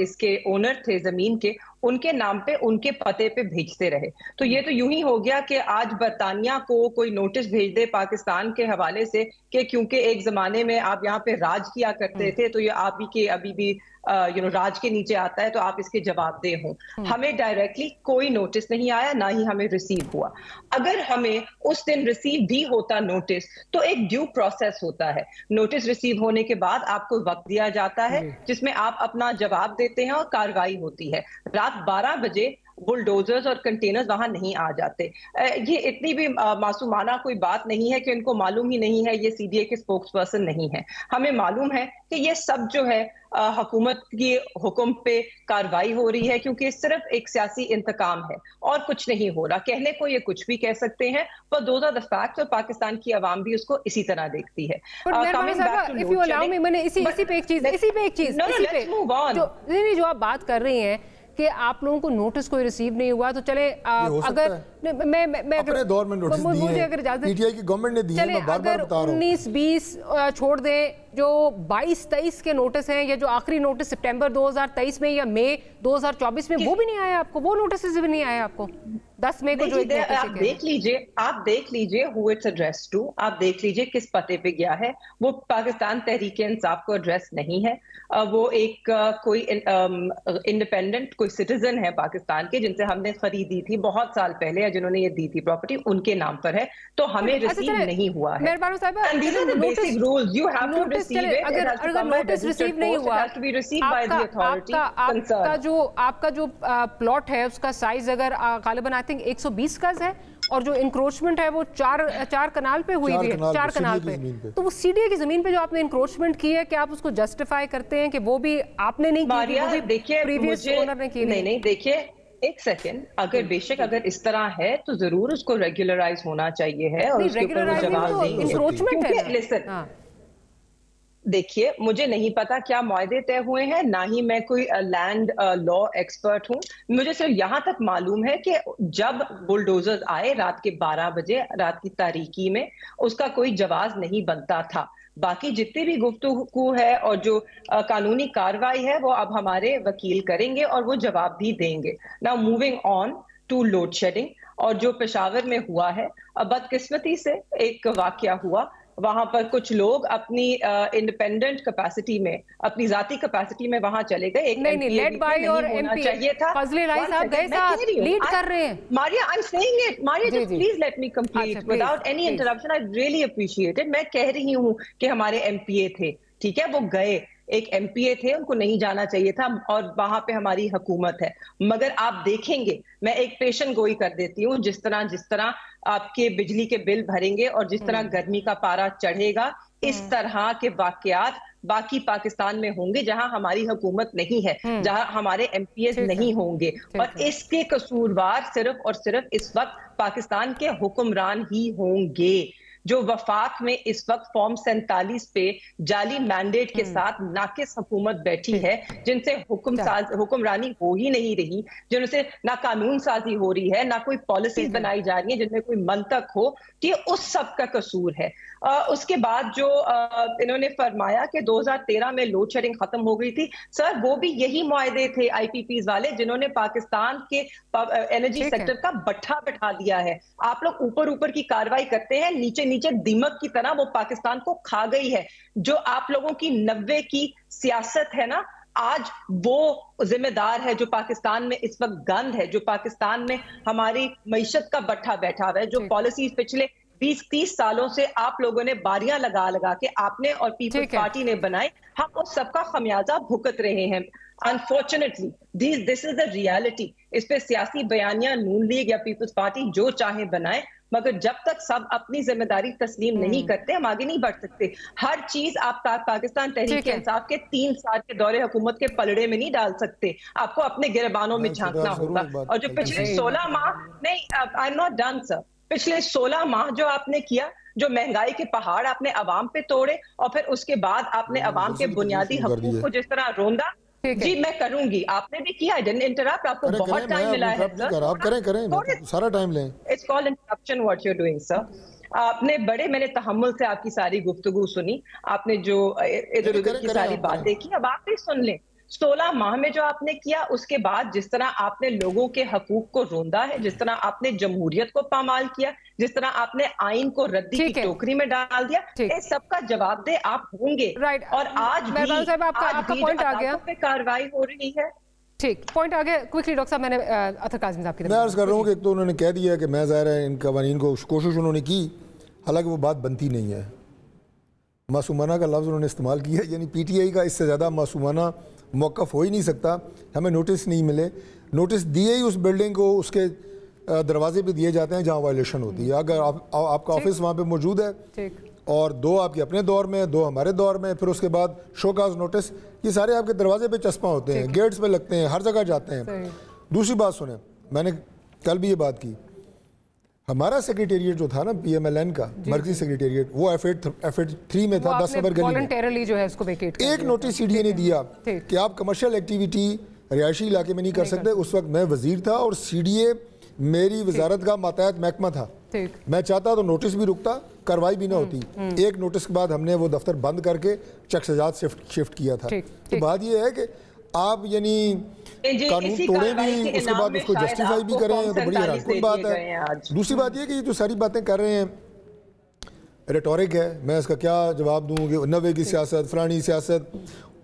इसके ओनर थे जमीन के, उनके नाम पे उनके पते पे भेजते रहे। तो ये तो यूं ही हो गया कि आज बरतानिया को कोई नोटिस भेज दे पाकिस्तान के हवाले से कि क्योंकि एक जमाने में आप यहाँ पे राज किया करते थे तो ये आप ही के अभी भी राज के नीचे आता है, तो आप इसके जवाबदेह हों। हमें डायरेक्टली कोई नोटिस नहीं आया, ना ही हमें रिसीव हुआ। अगर हमें उस दिन रिसीव भी होता नोटिस तो एक ड्यू प्रोसेस होता है। नोटिस रिसीव होने के बाद आपको वक्त दिया जाता है जिसमें आप अपना जवाब देते हैं और कार्रवाई होती है। रात 12 बजे बुलडोजर्स और कंटेनर्स वहां नहीं आ जाते। ये इतनी भी मासूमाना कोई बात नहीं है कि इनको मालूम ही नहीं है, ये सीडीए के स्पोक्स पर्सन नहीं है। हमें मालूम है कि ये सब जो है हुकूमत की हुक्म पे कार्रवाई हो रही है, क्योंकि सिर्फ एक सियासी इंतकाम है और कुछ नहीं हो रहा। कहने को ये कुछ भी कह सकते हैं, पर दोज आर द फैक्ट्स, और पाकिस्तान की आवाम भी उसको इसी तरह देखती है। जो आप बात कर रही हैं कि आप लोगों को नोटिस कोई रिसीव नहीं हुआ, तो चले अगर मैं अपने दौर में नोटिस दिए हैं, अगर इजाजत पीटीआई की गवर्नमेंट ने दिए हैं, मैं बार-बार बता रहा हूं। 19-20 छोड़ दें, जो 22-23 के नोटिस हैं, या जो आखिरी नोटिस सितंबर 2023 में या मई 2024 में, वो भी नहीं आया आपको? वो नोटिस भी नहीं आया आपको 10 मई को? जो आप देख लीजिए हु इट्स एड्रेस टू, आप देख लीजिए किस पते पे गया है। वो पाकिस्तान तहरीक इंसाफ को एड्रेस नहीं है, वो एक कोई इंडिपेंडेंट कोई सिटीजन है पाकिस्तान के, जिनसे हमने खरीदी थी बहुत साल पहले, या जिन्होंने ये दी थी प्रॉपर्टी, उनके नाम पर है। तो हमें रिसीव नहीं हुआ है। Basic rules, you have to receive it. अगर नोटिस रिसीव नहीं हुआ, आपका जो प्लॉट है उसका साइज अगर गालिबन आई थिंक 120 गज है, और जो इंक्रोचमेंट है वो चार कनाल पे हुई हुई है, 4 कनाल पे। तो वो सीडीए की जमीन पे जो आपने इंक्रोचमेंट की है, क्या आप उसको जस्टिफाई करते हैं कि वो भी आपने नहीं की, वो भी प्रीवियस ओनर ने की? नहीं, देखिए एक सेकेंड, अगर बेशक अगर इस तरह है तो जरूर उसको रेगुलराइज होना चाहिए है, और उसके ऊपर वो जवाब देंगे। देखिए, मुझे नहीं पता क्या मुआहदे तय हुए हैं, ना ही मैं कोई लैंड लॉ एक्सपर्ट हूं। मुझे सिर्फ यहाँ तक मालूम है कि जब बुलडोजर्स आए रात के 12 बजे, रात की तारीकी में, उसका कोई जवाब नहीं बनता था। बाकी जितनी भी गुफ्तगू है और जो कानूनी कार्रवाई है वो अब हमारे वकील करेंगे और वो जवाब भी देंगे। Now moving on to load shedding, और जो पेशावर में हुआ है, बदकिस्मती से एक वाकया हुआ। वहां पर कुछ लोग अपनी इंडिपेंडेंट कैपेसिटी में, अपनी जाती कैपेसिटी में वहां चले गए। एक लेड बाय और एमपी चाहिए था। फजले राई साहब गए साथ, लीड कर रहे हैं। Maria, I am saying it. Maria, please let me complete without any interruption. I really appreciate it. मैं कह रही हूं कि हमारे एमपीए थे, ठीक है, वो गए, एक एमपीए थे, उनको नहीं जाना चाहिए था, और वहां पे हमारी हुकूमत है। मगर आप देखेंगे, मैं एक पेशन गोई कर देती हूँ, जिस तरह आपके बिजली के बिल भरेंगे और जिस तरह गर्मी का पारा चढ़ेगा, इस तरह के वाकयात बाकी पाकिस्तान में होंगे जहां हमारी हुकूमत नहीं है, जहां हमारे एमपीएस नहीं होंगे। और इसके कसूरवार सिर्फ और सिर्फ इस वक्त पाकिस्तान के हुक्मरान ही होंगे, जो वफाक में इस वक्त फॉर्म 47 पे जाली मैंडेट के साथ नाकिस हुकूमत बैठी है, जिनसे हुक्मरानी हो ही नहीं रही, जिनसे ना कानून साजी हो रही है, ना कोई पॉलिसीज बनाई जा रही है जिनमें कोई मंतक हो। ये उस सब का कसूर है। उसके बाद जो इन्होंने फरमाया कि 2013 में लोड शेडिंग खत्म हो गई थी, सर वो भी यही मुआहदे थे आईपीपीज वाले, जिन्होंने पाकिस्तान के एनर्जी सेक्टर का बट्ठा बैठा दिया है। आप लोग ऊपर ऊपर की कार्रवाई करते हैं, नीचे नीचे दीमक की तरह वो पाकिस्तान को खा गई है। जो आप लोगों की 90 की सियासत है ना, आज वो जिम्मेदार है जो पाकिस्तान में इस वक्त गंद है, जो पाकिस्तान में हमारी मईशत का बट्ठा बैठा हुआ है, जो पॉलिसीज पिछले 20-30 सालों से आप लोगों ने बारियां लगा लगा के आपने और पीपल्स पार्टी ने बनाए, हम उस सबका खमियाजा भुगत रहे हैं। Unfortunately this is the reality. इस पे सियासी बयानियां नून लीग या पीपल्स पार्टी जो चाहे बनाए, मगर जब तक सब अपनी जिम्मेदारी तस्लीम नहीं करते, हम आगे नहीं बढ़ सकते। हर चीज आप पाकिस्तान तहरीक इंसाफ के 3 साल के दौरे हुकूमत के पलड़े में नहीं डाल सकते, आपको अपने गिरबानों में झांकना होगा। और जो पिछले 16 माह नहीं, I am not done sir, पिछले 16 माह जो आपने किया, जो महंगाई के पहाड़ आपने अवाम पे तोड़े, और फिर उसके बाद आपने अवाम के बुनियादी हकूक को जिस तरह रोंदा, जी मैं करूंगी, आपने भी किया। इंटरप्ट, आपको बहुत टाइम मिला है। आप करें सारा टाइम लें। It's called interruption what you are doing sir. आपने बड़े मैंने तहम्मुल से आपकी सारी गुफ्तगू सुनी, आपने जो इधर उधर की सारी बातें की, अब आप भी सुन लें। 16 माह में जो आपने किया, उसके बाद जिस तरह आपने लोगों के हकूक को रोंदा है, जिस तरह आपने जमहूरियत को पामाल किया, जिस तरह आपने आइन को रद्दी की टोकरी में डाल दिया, इस सबका जवाबदेह आप होंगे। और आज भी आपका पॉइंट आ गया पे कार्रवाई हो रही है। ठीक, पॉइंट आ गया। क्विकली डॉक्टर साहब, मैंने अतर काज़मी साहब की मैं अर्ज कर रहा हूँ कि एक तो उन्होंने कह दिया कि मैं ज़ाहिर है इन कवानीन को कोशिश उन्होंने की, हालांकि वो बात बनती नहीं है। मासूमाना का लफ्ज़ उन्होंने इस्तेमाल किया, यानी PTI का इससे ज़्यादा मासूमाना मौक़िफ़ हो ही नहीं सकता। हमें नोटिस नहीं मिले, नोटिस दिए ही उस बिल्डिंग को उसके दरवाजे पे दिए जाते हैं जहाँ वायलेशन होती है। अगर आपका ऑफिस वहाँ पे मौजूद है और 2 आपके अपने दौर में, 2 हमारे दौर में, फिर उसके बाद शोकाज नोटिस, ये सारे आपके दरवाजे पे चस्पा होते हैं, गेट्स पे लगते हैं, हर जगह जाते हैं। दूसरी बात सुने, मैंने कल भी ये बात की, हमारा सेक्रेटेरिएट जो था ना PMLN का मर्कजी सेक्रेटेरिएट, वो F83 में था, 10 नंबर गली में। जो है उसको वेकेट एक नोटिस CDA ने दिया कि आप कमर्शियल एक्टिविटी रिहायशी इलाके में नहीं कर सकते। उस वक्त मैं वजीर था और CDA मेरी वजारत का मातहत महकमा था। मैं चाहता तो नोटिस भी रुकता, कार्रवाई भी ना होती। एक नोटिस के बाद हमने वो दफ्तर बंद करके चकसजात शिफ्ट किया था। तो बात ये है कि आप यानी कानून तोड़े भी, उसके बाद उसको जस्टिफाई भी करें, तो बड़ी हैरानकुन बात है। दूसरी बात ये कि जो सारी बातें कर रहे हैं रेटोरिक है, मैं इसका क्या जवाब दूँ कि 90 की सियासत, फलानी सियासत,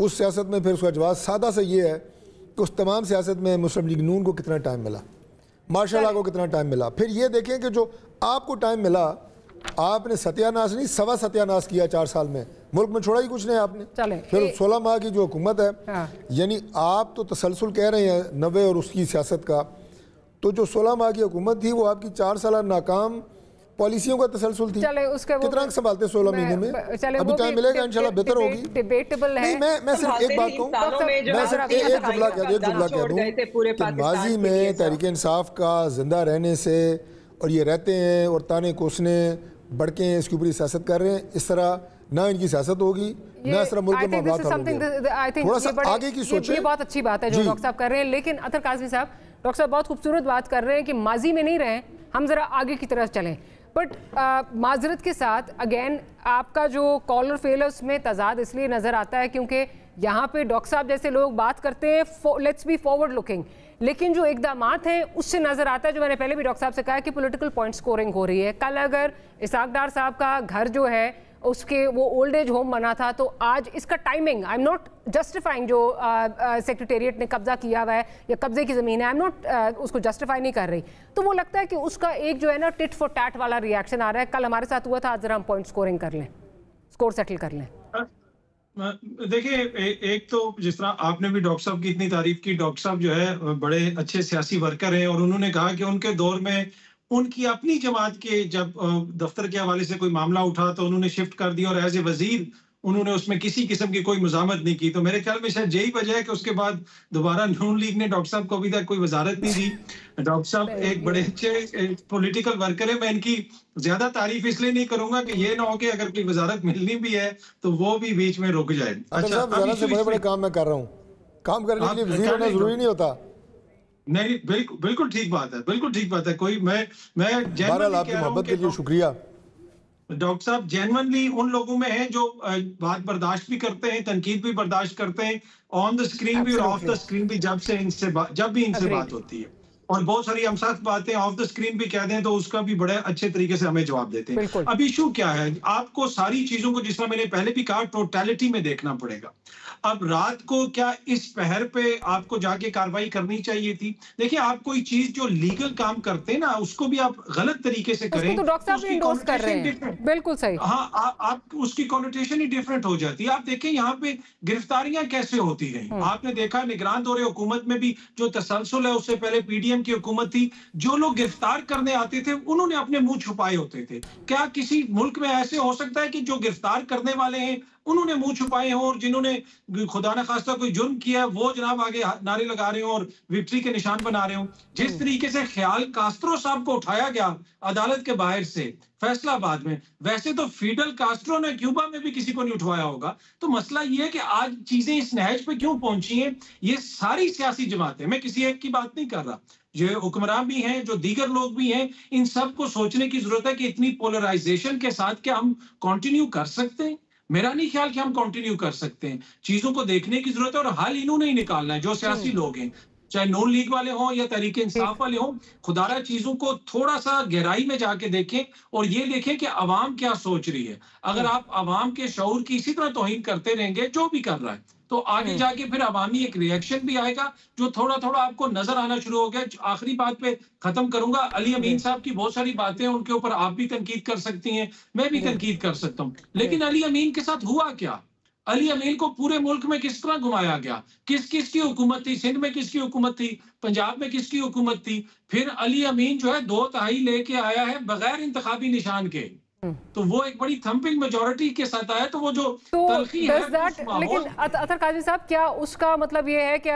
उस सियासत में फिर उसका जवाब सादा सा ये है कि उस तमाम सियासत में मुस्लिम लीग नून को कितना टाइम मिला, माशाल्लाह को कितना टाइम मिला। फिर ये देखें कि जो आपको टाइम मिला, आपने सत्यानाश नहीं, सवा सत्यानाश किया 4 साल में, मुल्क में छोड़ा ही कुछ नहीं आपने। फिर 16 माह की जो हुकूमत है, यानी आप तो तसलसल कह रहे हैं 90 और उसकी सियासत का, तो जो 16 माह की हुकूमत थी वो आपकी 4 साल नाकाम पॉलिसियों का तसलसल थी। कितना संभालते 16 महीने में? अभी टाइम मिलेगा इंशाल्लाह, बेहतर होगी। डिबेटेबल है। मैं सिर्फ एक बात कहूँ, मैं सिर्फ एक जुमला कह दूँ कि माजी में तहरीक इंसाफ का जिंदा रहने से और ये रहते हैं और ताने कोसने बढ़के इसके ऊपर सियासत कर रहे हैं, इस तरह ना इनकी सियासत होगी ना इस तरह मुल्क के मामला हल होंगे। थोड़ा सा आगे की सोचें। ये बहुत अच्छी बात है जो डॉक्टर साहब कर रहे हैं, लेकिन अतर काज़मी साहब, डॉक्टर साहब बहुत खूबसूरत बात कर रहे हैं कि माजी में नहीं रहे, हम जरा आगे की तरफ चलें। बट माजरत के साथ अगेन आपका जो कॉलर फेल है उसमें तजाद इसलिए नज़र आता है क्योंकि यहाँ पे डॉक्टर साहब जैसे लोग बात करते हैं लेट्स बी फॉरवर्ड लुकिंग, लेकिन जो इकदामात हैं उससे नज़र आता है, जो मैंने पहले भी डॉक्टर साहब से कहा, कि पॉलिटिकल पॉइंट स्कोरिंग हो रही है। कल अगर इसहाक डार साहब का घर जो है उसके वो ओल्ड एज होम बना था, तो आज इसका timing, I am not justifying जो सेक्रेटेरिएट ने कब्जा किया हुआ है या कब्जे की ज़मीन है, आई एम नॉट उसको जस्टिफाई नहीं कर रही, तो वो लगता है कि उसका एक जो है ना टिट फॉर टैट वाला रिएक्शन आ रहा है। कल हमारे साथ हुआ था, आज जरा हम पॉइंट स्कोरिंग कर लें, स्कोर सेटल कर लें। देखिए, एक तो जिस तरह आपने भी डॉक्टर साहब की इतनी तारीफ की, डॉक्टर साहब जो है बड़े अच्छे सियासी वर्कर हैं और उन्होंने कहा कि उनके दौर में उनकी अपनी जमात के जब दफ्तर के हवाले से कोई मामला उठा तो उन्होंने शिफ्ट कर दिया और एज ए वजीर उन्होंने उसमें किसी किस्म की कोई मुजामत नहीं की। तो मेरे ख्याल में शायद यही वजह है कि उसके बाद दोबारा नून लीग ने डॉक्टर साहब को अभी तक कोई वजारत नहीं दी। डॉक्टर साहब एक बड़े अच्छे पॉलिटिकल वर्कर है। मैं इनकी ज्यादा तारीफ इसलिए नहीं करूंगा कि ये ना हो कि अगर कोई वजारत मिलनी भी है तो वो भी बीच में रुक जाए। अच्छा, बड़े बड़े काम मैं कर रहा हूँ, काम करने के लिए वजीर होना जरूरी नहीं होता। नहीं, बिल्कुल ठीक बात है, बिल्कुल ठीक बात है। कोई मैं आपकी मोहब्बत के लिए शुक्रिया। डॉक्टर साहब जेन्युइनली उन लोगों में है जो बात बर्दाश्त भी करते हैं, तनकीद भी बर्दाश्त करते हैं, ऑन द स्क्रीन भी और ऑफ द स्क्रीन भी, जब भी इनसे बात होती है। और बहुत सारी हम साथ बातें ऑफ द स्क्रीन भी कह दें तो उसका भी बड़े अच्छे तरीके से हमें जवाब देते हैं। अब इशू क्या है, आपको सारी चीजों को जिस तरह मैंने पहले भी कहा टोटलिटी में देखना पड़ेगा। अब रात को क्या इस पहर पे आपको जाके कार्रवाई करनी चाहिए थी? देखिए, आप कोई चीज जो लीगल काम करते हैं ना उसको भी आप गलत तरीके से करें तो डॉक्टर साहब इंडोर्स कर रहे हैं, बिल्कुल सही। हाँ, आप उसकी कॉनोटेशन ही डिफरेंट हो जाती है। आप देखें यहाँ पे गिरफ्तारियां कैसे होती रही। आपने देखा निगरान दौरे हुकूमत में भी जो तसलसल है, उससे पहले PDM की हुकूमत थी, जो लोग गिरफ्तार करने आते थे उन्होंने अपने मुंह छुपाए होते थे। क्या किसी मुल्क में ऐसे हो सकता है कि जो गिरफ्तार करने वाले हैं उन्होंने मुंह छुपाए हों, और जिन्होंने खुदा न खास्ता कोई जुर्म किया है वो जनाब आगे नारे लगा रहे हो और विक्ट्री के निशान बना रहे हो। जिस तरीके से ख्याल कास्ट्रो साहब को उठाया गया अदालत के बाहर से फैसलाबाद में, वैसे तो फिडल कास्ट्रो ने क्यूबा में भी किसी को नहीं उठवाया होगा। तो मसला ये है कि आज चीजें इस नहज पे क्यों पहुंची हैं। ये सारी सियासी जमातें, मैं किसी एक की बात नहीं कर रहा, जो हुक्मरान भी हैं, जो दीगर लोग भी हैं, इन सब को सोचने की जरूरत है कि इतनी पोलराइजेशन के साथ क्या हम कंटिन्यू कर सकते हैं। मेरा नहीं ख्याल कि हम कंटिन्यू कर सकते हैं। चीजों को देखने की जरूरत है और हल इन्होंने ही निकालना है, जो सियासी लोग हैं, चाहे नून लीग वाले हों या तहरीक इंसाफ वाले हों। खुदारा चीजों को थोड़ा सा गहराई में जाके देखें और ये देखें कि अवाम क्या सोच रही है। अगर आप अवाम के शऊर की इसी तरह तौहीन करते रहेंगे, जो भी कर रहा है, तो आगे जाके फिर अवामी एक रिएक्शन भी आएगा जो थोड़ा थोड़ा आपको नजर आना शुरू हो गया। आखिरी बात पे खत्म करूंगा, अली अमीन साहब की बहुत सारी बातें हैं, उनके ऊपर आप भी तनकीद कर सकती हैं, मैं भी तनकीद कर सकता हूं, लेकिन अली अमीन के साथ हुआ क्या? अली अमीन को पूरे मुल्क में किस तरह घुमाया गया? किस किस की हुकूमत थी? सिंध में किसकी हुकूमत थी? पंजाब में किसकी हुकूमत थी? फिर अली अमीन जो है 2/3 लेके आया है बगैर इंतखाबी निशान के, तो वो एक बड़ी थंपिंग मेजॉरिटी के साथ आया। तो वो जो तलखी है, लेकिन अतर काजी साहब, क्या उसका मतलब ये है कि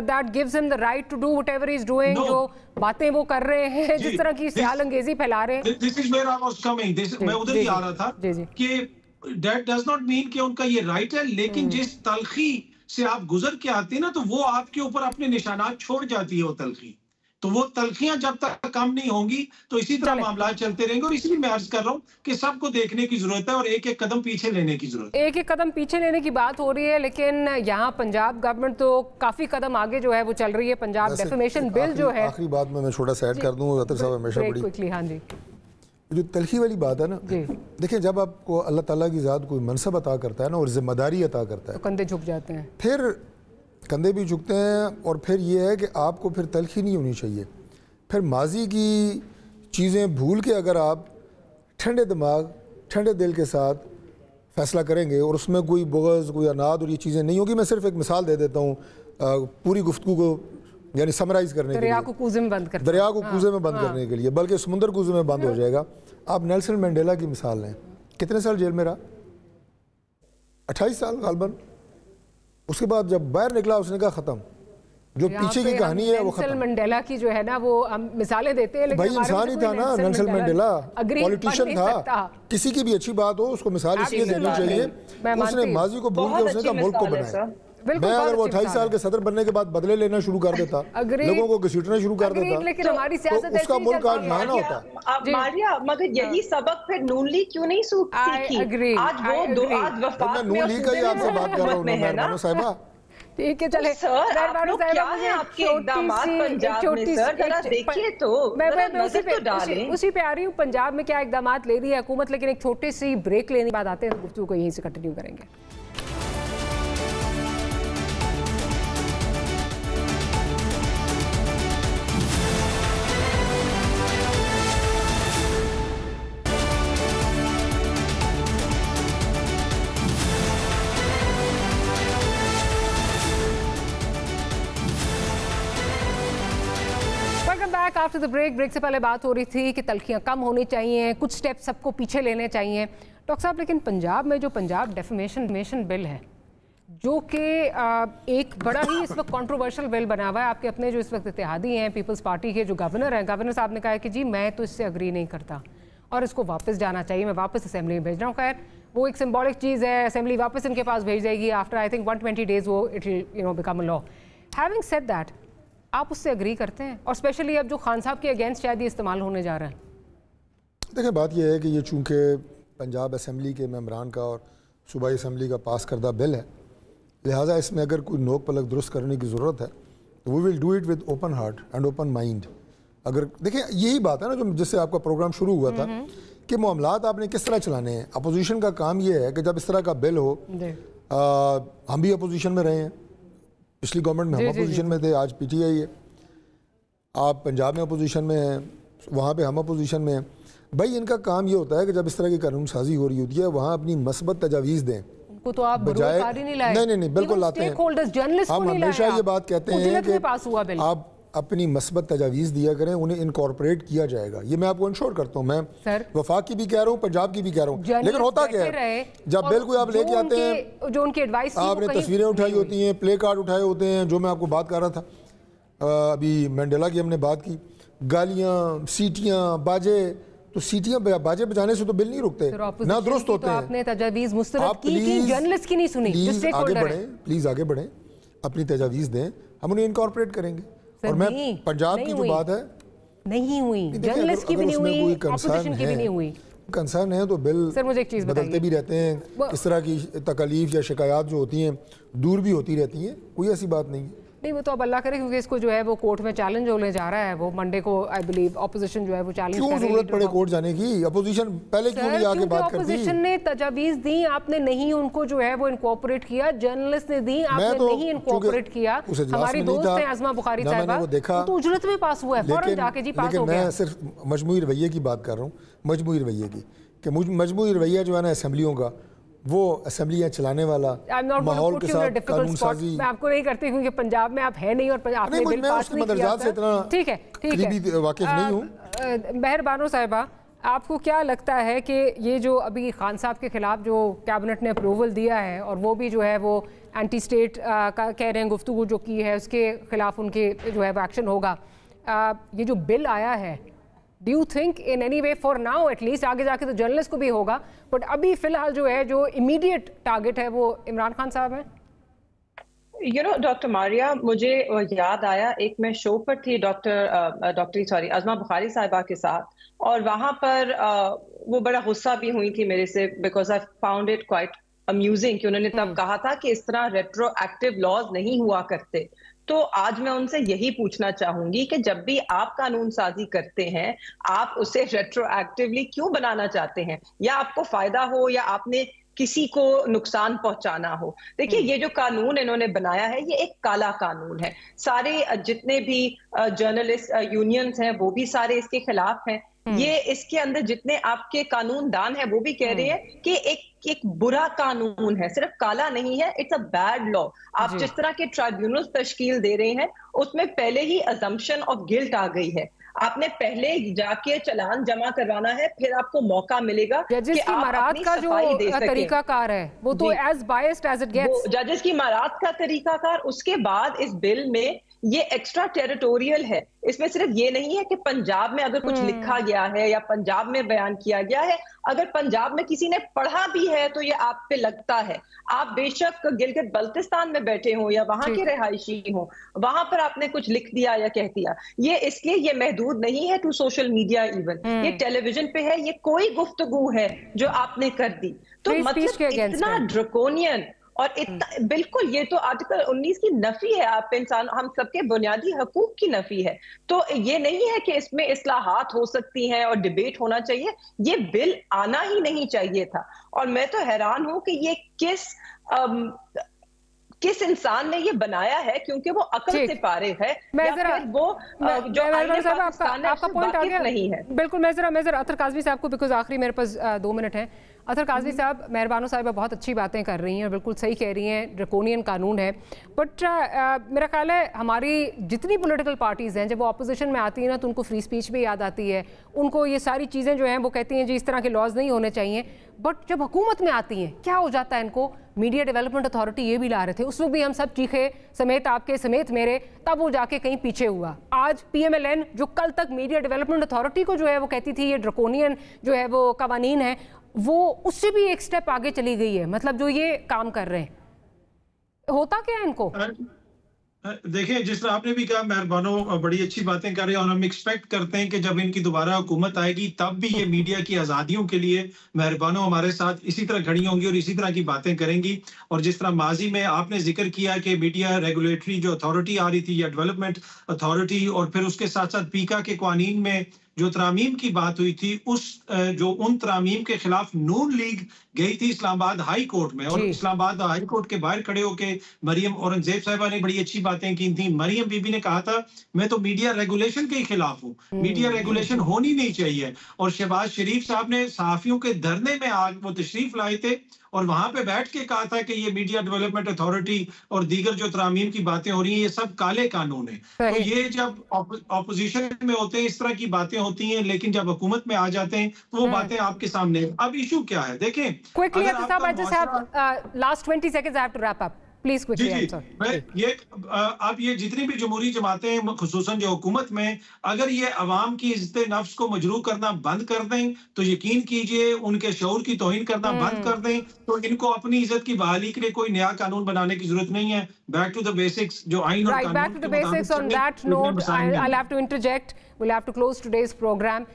that gives him the right to do whatever he is doing? जो बातें वो कर रहे हैं, जिस तरह की ख्याल अंगेजी फैला रहे हैं, this is where I was coming, मैं उधर ही आ रहा था कि दैट डज नॉट मीन कि उनका ये राइट है, लेकिन जिस तलखी से आप गुजर के आते हैं ना, तो वो आपके ऊपर अपने निशानात छोड़ जाती है वो तलखी। तो वो तलखियां जब तक कम नहीं होंगी तो इसी तरह मामला चलते रहेंगे। और इसलिए मैं अर्ज कर रहा हूँ कि सबको देखने की जरूरत है और एक एक कदम पीछे लेने की जरूरत है। एक एक कदम पीछे लेने की बात हो रही है, लेकिन यहाँ पंजाब गवर्नमेंट तो काफी कदम आगे जो है वो चल रही है। पंजाब डेफिमेशन बिल जो है, आखिरी बात में मैं छोटा सा ऐड कर दूं, अतर साहब हमेशा बड़ी, हाँ जी, जो तलखी वाली बात है ना, देखिए जब आपको अल्लाह ताला की ज़ात कोई मनसब अता करता है ना और जिम्मेदारी अता करता है, तो कंधे झुक जाते हैं, फिर कंधे भी झुकते हैं। और फिर ये है कि आपको फिर तलखी नहीं होनी चाहिए। फिर माजी की चीज़ें भूल के अगर आप ठंडे दिमाग ठंडे दिल के साथ फ़ैसला करेंगे और उसमें कोई बुग़्ज़, कोई अनाद और ये चीज़ें नहीं होगी। मैं सिर्फ एक मिसाल दे देता हूँ पूरी गुफ्तगू को यानी समराइज़ करने के लिए, दरिया को कूज़े में बंद करने के लिए, बल्कि समुंदर कूज़े में बंद हो जाएगा। आप नेल्सन मंडेला की मिसाल लें, कितने साल जेल में रहा? 28 साल गालबन। उसके बाद जब बाहर निकला उसने कहा ख़त्म, जो पीछे की कहानी है वो खत्म। नेल्सन मंडेला की जो है ना, वो हम मिसालें देते हैं, लेकिन भाई इंसान ही था ना नेल्सन मंडेला, पॉलिटिशियन था। किसी की भी अच्छी बात हो उसको मिसाल इसलिए देनी चाहिए, उसने माजी को भूल के उसने कहा मुल्क को बनाया। मैं अगर वो 28 साल के सदर बनने के बाद बदले लेना शुरू कर देता, लोगों को घसीटना शुरू कर देता, लेकिन हमारी सियासत उसका मुल्क आज महाना होता। मारिया, मगर यही सबक फिर नून लीग क्यों नहीं सीखी? आज वफाक में नून लीग का ही आपसे बात कर रहा हूँ मेहरबानो साहिबा। ठीक है, चले उसी पे आ रही हूँ। पंजाब में क्या इकदाम ले रही है हुकूमत, लेकिन एक छोटी सी ब्रेक लेने बाद आते हैं, गुफ्तगू को यहीं से कंटिन्यू करेंगे। आफ्टर द ब्रेक से पहले बात हो रही थी कि तलखियां कम होनी चाहिए, कुछ स्टेप सबको पीछे लेने चाहिए। डॉक्टर साहब, लेकिन पंजाब में जो पंजाब डेफिमेशन बिल है, जो कि एक बड़ा ही इस वक्त कंट्रोवर्शियल बिल बना हुआ है, आपके अपने जो इस वक्त इत्तेहादी हैं पीपल्स पार्टी के जो गवर्नर हैं, गवर्नर साहब ने कहा है कि जी मैं तो इससे अग्री नहीं करता और इसको वापस जाना चाहिए, मैं वापस असेंबली में भेज रहा हूँ। खैर वो एक सिंबॉलिक चीज़ है, असेंबली वापस इनके पास भेज देगी आफ्टर आई थिंक 120 डेज, वो it will become a law. Having said that, आप उससे अग्री करते हैं? और स्पेशली अब जो खान साहब के अगेंस्ट शायद ये इस्तेमाल होने जा रहा है। देखिए बात यह है कि ये चूँकि पंजाब असेंबली के मेंबरान का और सूबाई असेंबली का पास करदा बिल है, लिहाजा इसमें अगर कोई नोक पलक दुरुस्त करने की ज़रूरत है तो we will do it with open heart and open mind. अगर देखिए यही बात है ना जो जिससे आपका प्रोग्राम शुरू हुआ था कि मामलात आपने किस तरह चलाने हैं। अपोजिशन का काम ये है कि जब इस तरह का बिल हो, हम भी अपोजिशन में रहे हैं, पिछली गवर्नमेंट में हम अपोजिशन में थे, आज पीटीआई है, आप पंजाब में अपोजिशन में हैं, वहाँ पे हम अपोजिशन में हैं। भाई इनका काम ये होता है कि जब इस तरह की कानून साजी हो रही होती है वहाँ अपनी मस्बत तजावीज़ दें। उनको तो आप बजाय नहीं बिल्कुल लाते हैं। हम हमेशा ये बात कहते हैं कि आप अपनी मस्बत तजावीज़ दिया करें, उन्हें इनकॉर्पोरेट किया जाएगा। ये मैं आपको इंश्योर करता हूँ। मैं वफाक की भी कह रहा हूँ, पंजाब की भी कह रहा हूँ। लेकिन होता क्या है, जब बिल कोई आप लेके आते हैं, जो उनकी एडवाइस आपने तस्वीरें उठाई होती हैं, प्ले कार्ड उठाए होते हैं, जो मैं आपको बात कर रहा था, अभी मंडेला की हमने बात की, गालियाँ, सीटियाँ, बाजे, तो सीटियाँ बाजे बजाने से तो बिल नहीं रुकते, ना दुरुस्त होते हैं। आपने तजावीज़ मुस्तरद की कि जर्नलिस्ट की नहीं सुनी? प्लीज़ आगे बढ़ें, प्लीज़ आगे बढ़ें, अपनी तजावीज़ दें, हम उन्हें इनकॉर्पोरेट करेंगे। और मैं पंजाब की जो बात है, नहीं हुई, जर्नलिस्ट की भी नहीं हुई, ऑपोजिशन की भी नहीं हुई। कंसर्न है तो बिल सर मुझे एक चीज़ बदलते भी रहते हैं, इस तरह की तकलीफ या शिकायत जो होती हैं दूर भी होती रहती हैं, कोई ऐसी बात नहीं है। नहीं, वो तो अब अल्लाह करे, क्योंकि इसको जो है वो कोर्ट में चैलेंज होने जा रहा है, वो मंडे को आई बिलीव ऑपोजिशन जो है वो चैलेंज कर रही है। क्यों जरूरत पड़े कोर्ट जाने की? अपोजिशन पहले क्यों नहीं आके बात करती? ऑपोजिशन ने तजावीज़ दी, आपने नहीं उनको जो है वो इनकॉर्पोरेट किया, जर्नलिस्ट ने दी, आपने नहीं इनकॉर्पोरेट किया। हमारी दोस्त है आज़मा बुखारी साहिबा, तो उजरत में पास हुआ है, फौरन जाके जी पास हो गया। मैं सिर्फ मजमूई रवैये की बात कर रहा हूँ, मजमूई रवैये की, कि मजमूई रवैया जो है ना असेंबलियों का, वो असेंबलियां चलाने वाला माहौल के साथ कानून साजी। मैं आपको नहीं करती क्योंकि पंजाब में आप है नहीं और आपने बिल पास नहीं किया से इतना ठीक है वाकिफ नहीं हूं। महर बानो साहिबा, आपको क्या लगता है कि ये जो अभी खान साहब के खिलाफ जो कैबिनेट ने अप्रूवल दिया है और वो भी जो है वो एंटी स्टेट का कह रहे हैं, गुफ्तगू जो की है उसके खिलाफ उनके जो है वो एक्शन होगा, ये जो बिल आया है, do you think in any way for now at least, आगे जाके तो जर्नलिस्ट को भी होगा, बट अभी फिलहाल जो है जो इमीडिएट टारगेट है वो इमरान खान साहब हैं? यू नो डॉक्टर मारिया, मुझे याद आया, एक मैं शो पर थी डॉक्टर आज़मा बुखारी साहिबा के साथ, और वहां पर वो बड़ा गुस्सा भी हुई थी मेरे से, because I found it quite amusing कि उन्होंने तब कहा था कि इस तरह रेट्रोएक्टिव लॉज नहीं हुआ करते। तो आज मैं उनसे यही पूछना चाहूंगी कि जब भी आप कानून साजी करते हैं, आप उसे रेट्रोएक्टिवली क्यों बनाना चाहते हैं? या आपको फायदा हो या आपने किसी को नुकसान पहुंचाना हो? देखिए, ये जो कानून इन्होंने बनाया है, ये एक काला कानून है। सारे जितने भी जर्नलिस्ट यूनियंस हैं वो भी सारे इसके खिलाफ हैं। ये इसके अंदर जितने आपके कानून दान है वो भी कह रहे हैं कि एक बुरा कानून है, सिर्फ काला नहीं है, इट्स अ बैड लॉ। आप जिस तरह के ट्राइब्यूनल तश्कील दे रहे हैं उसमें पहले ही अजम्पशन ऑफ गिल्ट आ गई है। आपने पहले जाके चालान जमा करवाना है, फिर आपको मौका मिलेगा कि आप अपनी सफाई दे सकें। तरीकाकार है वो तो as biased as it gets. जजेस की इमारत का तरीकाकार। उसके बाद इस बिल में ये एक्स्ट्रा टेरिटोरियल है। इसमें सिर्फ ये नहीं है कि पंजाब में अगर कुछ लिखा गया है या पंजाब में बयान किया गया है, अगर पंजाब में किसी ने पढ़ा भी है तो ये आप पे लगता है। आप बेशक गिलगित बल्तिस्तान में बैठे हो या वहां के रिहायशी हो, वहां पर आपने कुछ लिख दिया या कह दिया, ये इसलिए ये महदूद नहीं है टू सोशल मीडिया इवन, ये टेलीविजन पे है, ये कोई गुफ्तगू है जो आपने कर दी। तो मतलब इतना ड्रकोनियन और इतना बिल्कुल, ये तो आर्टिकल 19 की नफी है, आप इंसान हम सबके बुनियादी हकूक की नफी है। तो ये नहीं है कि इसमें इस्लाहात हो सकती हैं और डिबेट होना चाहिए, ये बिल आना ही नहीं चाहिए था। और मैं तो हैरान हूं कि ये किस इंसान ने ये बनाया है, क्योंकि वो अकल से पारे है या फिर वो जो आपका पॉइंट आ गया नहीं है। बिल्कुल, मैं जरा अतर काज़मी साहब को, बिकॉज आखिरी मेरे पास 2 मिनट हैं। अतर काज़मी साहब, मेहरबानो साहिबा बहुत अच्छी बातें कर रही हैं, बिल्कुल सही कह रही हैं, ड्रकोनियन कानून है, बट मेरा ख्याल है हमारी जितनी पॉलिटिकल पार्टीज़ हैं, जब वो अपोजिशन में आती है ना तो उनको फ्री स्पीच भी याद आती है, उनको ये सारी चीज़ें जो हैं वो कहती हैं जी इस तरह के लॉज नहीं होने चाहिए, बट जब हुकूमत में आती हैं क्या हो जाता है इनको? मीडिया डेवलपमेंट अथॉरिटी ये भी ला रहे थे, उसमें भी हम सब चीखे समेत आपके समेत मेरे, तब वो जाके कहीं पीछे हुआ। आज PMLN जो कल तक मीडिया डेवलपमेंट अथॉरिटी को जो है वो कहती थी ये ड्रकोनियन जो है वो कवानीन है, वो उससे भी एक स्टेप आगे चली गई है। मतलब जो ये काम कर रहे हैं, होता क्या है इनको? देखिए, जिस तरह आपने भी कहा, मेहरबानो बड़ी अच्छी बातें कर रहे हैं और हम एक्सपेक्ट करते हैं कि जब इनकी दोबारा हुकूमत आएगी तब भी ये मीडिया की आज़ादियों के लिए मेहरबानो हमारे साथ इसी तरह खड़ी होंगी और इसी तरह की बातें करेंगी। और जिस तरह माजी में आपने जिक्र किया कि मीडिया रेगुलेटरी जो अथॉरिटी आ रही थी या डेवलपमेंट अथॉरिटी, और फिर उसके साथ साथ पीका के कानून में जो तरामीम की बात हुई थी, उन तरामीम के खिलाफ नून लीग गई थी इस्लामाबाद हाई कोर्ट में, और इस्लामाबाद हाई कोर्ट के बाहर खड़े होकर मरियम औरंगजेब साहिबा ने बड़ी अच्छी बातें की थी। मरियम बीबी ने कहा था मैं तो मीडिया रेगुलेशन के खिलाफ हूँ, मीडिया रेगुलेशन होनी नहीं चाहिए। और शहबाज शरीफ साहब ने सहाफियों के धरने में आज वो तशरीफ लाए थे और वहां पे बैठ के कहा था कि ये मीडिया डेवलपमेंट अथॉरिटी और दीगर जो तरामीम की बातें हो रही हैं ये सब काले कानून है। तो ये जब ऑपोजिशन में होते हैं इस तरह की बातें होती हैं, लेकिन जब हुकूमत में आ जाते हैं तो वो बातें आपके सामने। अब इशू क्या है देखें, quickly I just have last 20 seconds I have to wrap up. Please quickly. अब ये जितनी भी जमहूरी जमातें हैं खुसूसन जो हुकूमत में, अगर ये अवाम की इज्जत नफ्स को मजरूह करना बंद कर दें तो यकीन कीजिए उनके शऊर की तौहीन करना बंद कर दें तो इनको अपनी इज्जत की बहाली के लिए कोई नया कानून बनाने की जरूरत नहीं है। बैक टू द बेसिक्स, जो आइन और कानून back to the basics. On that note I'll have to interject. We'll have to close today's program.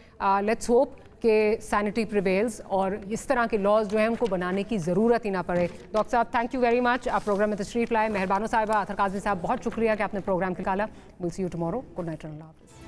Let's hope कि सैनिटी प्रिवेल्स और इस तरह के लॉज जो हैं उनको बनाने की ज़रूरत ही ना पड़े। डॉक्टर साहब थैंक यू वेरी मच, आप प्रोग्राम में तशरीफ लाए। मेहरबानो साहिबा, अतर काज़मी साहब बहुत शुक्रिया कि आपने प्रोग्राम निकाला। Will see you tomorrow. Good night, Allah हाफ़िज़।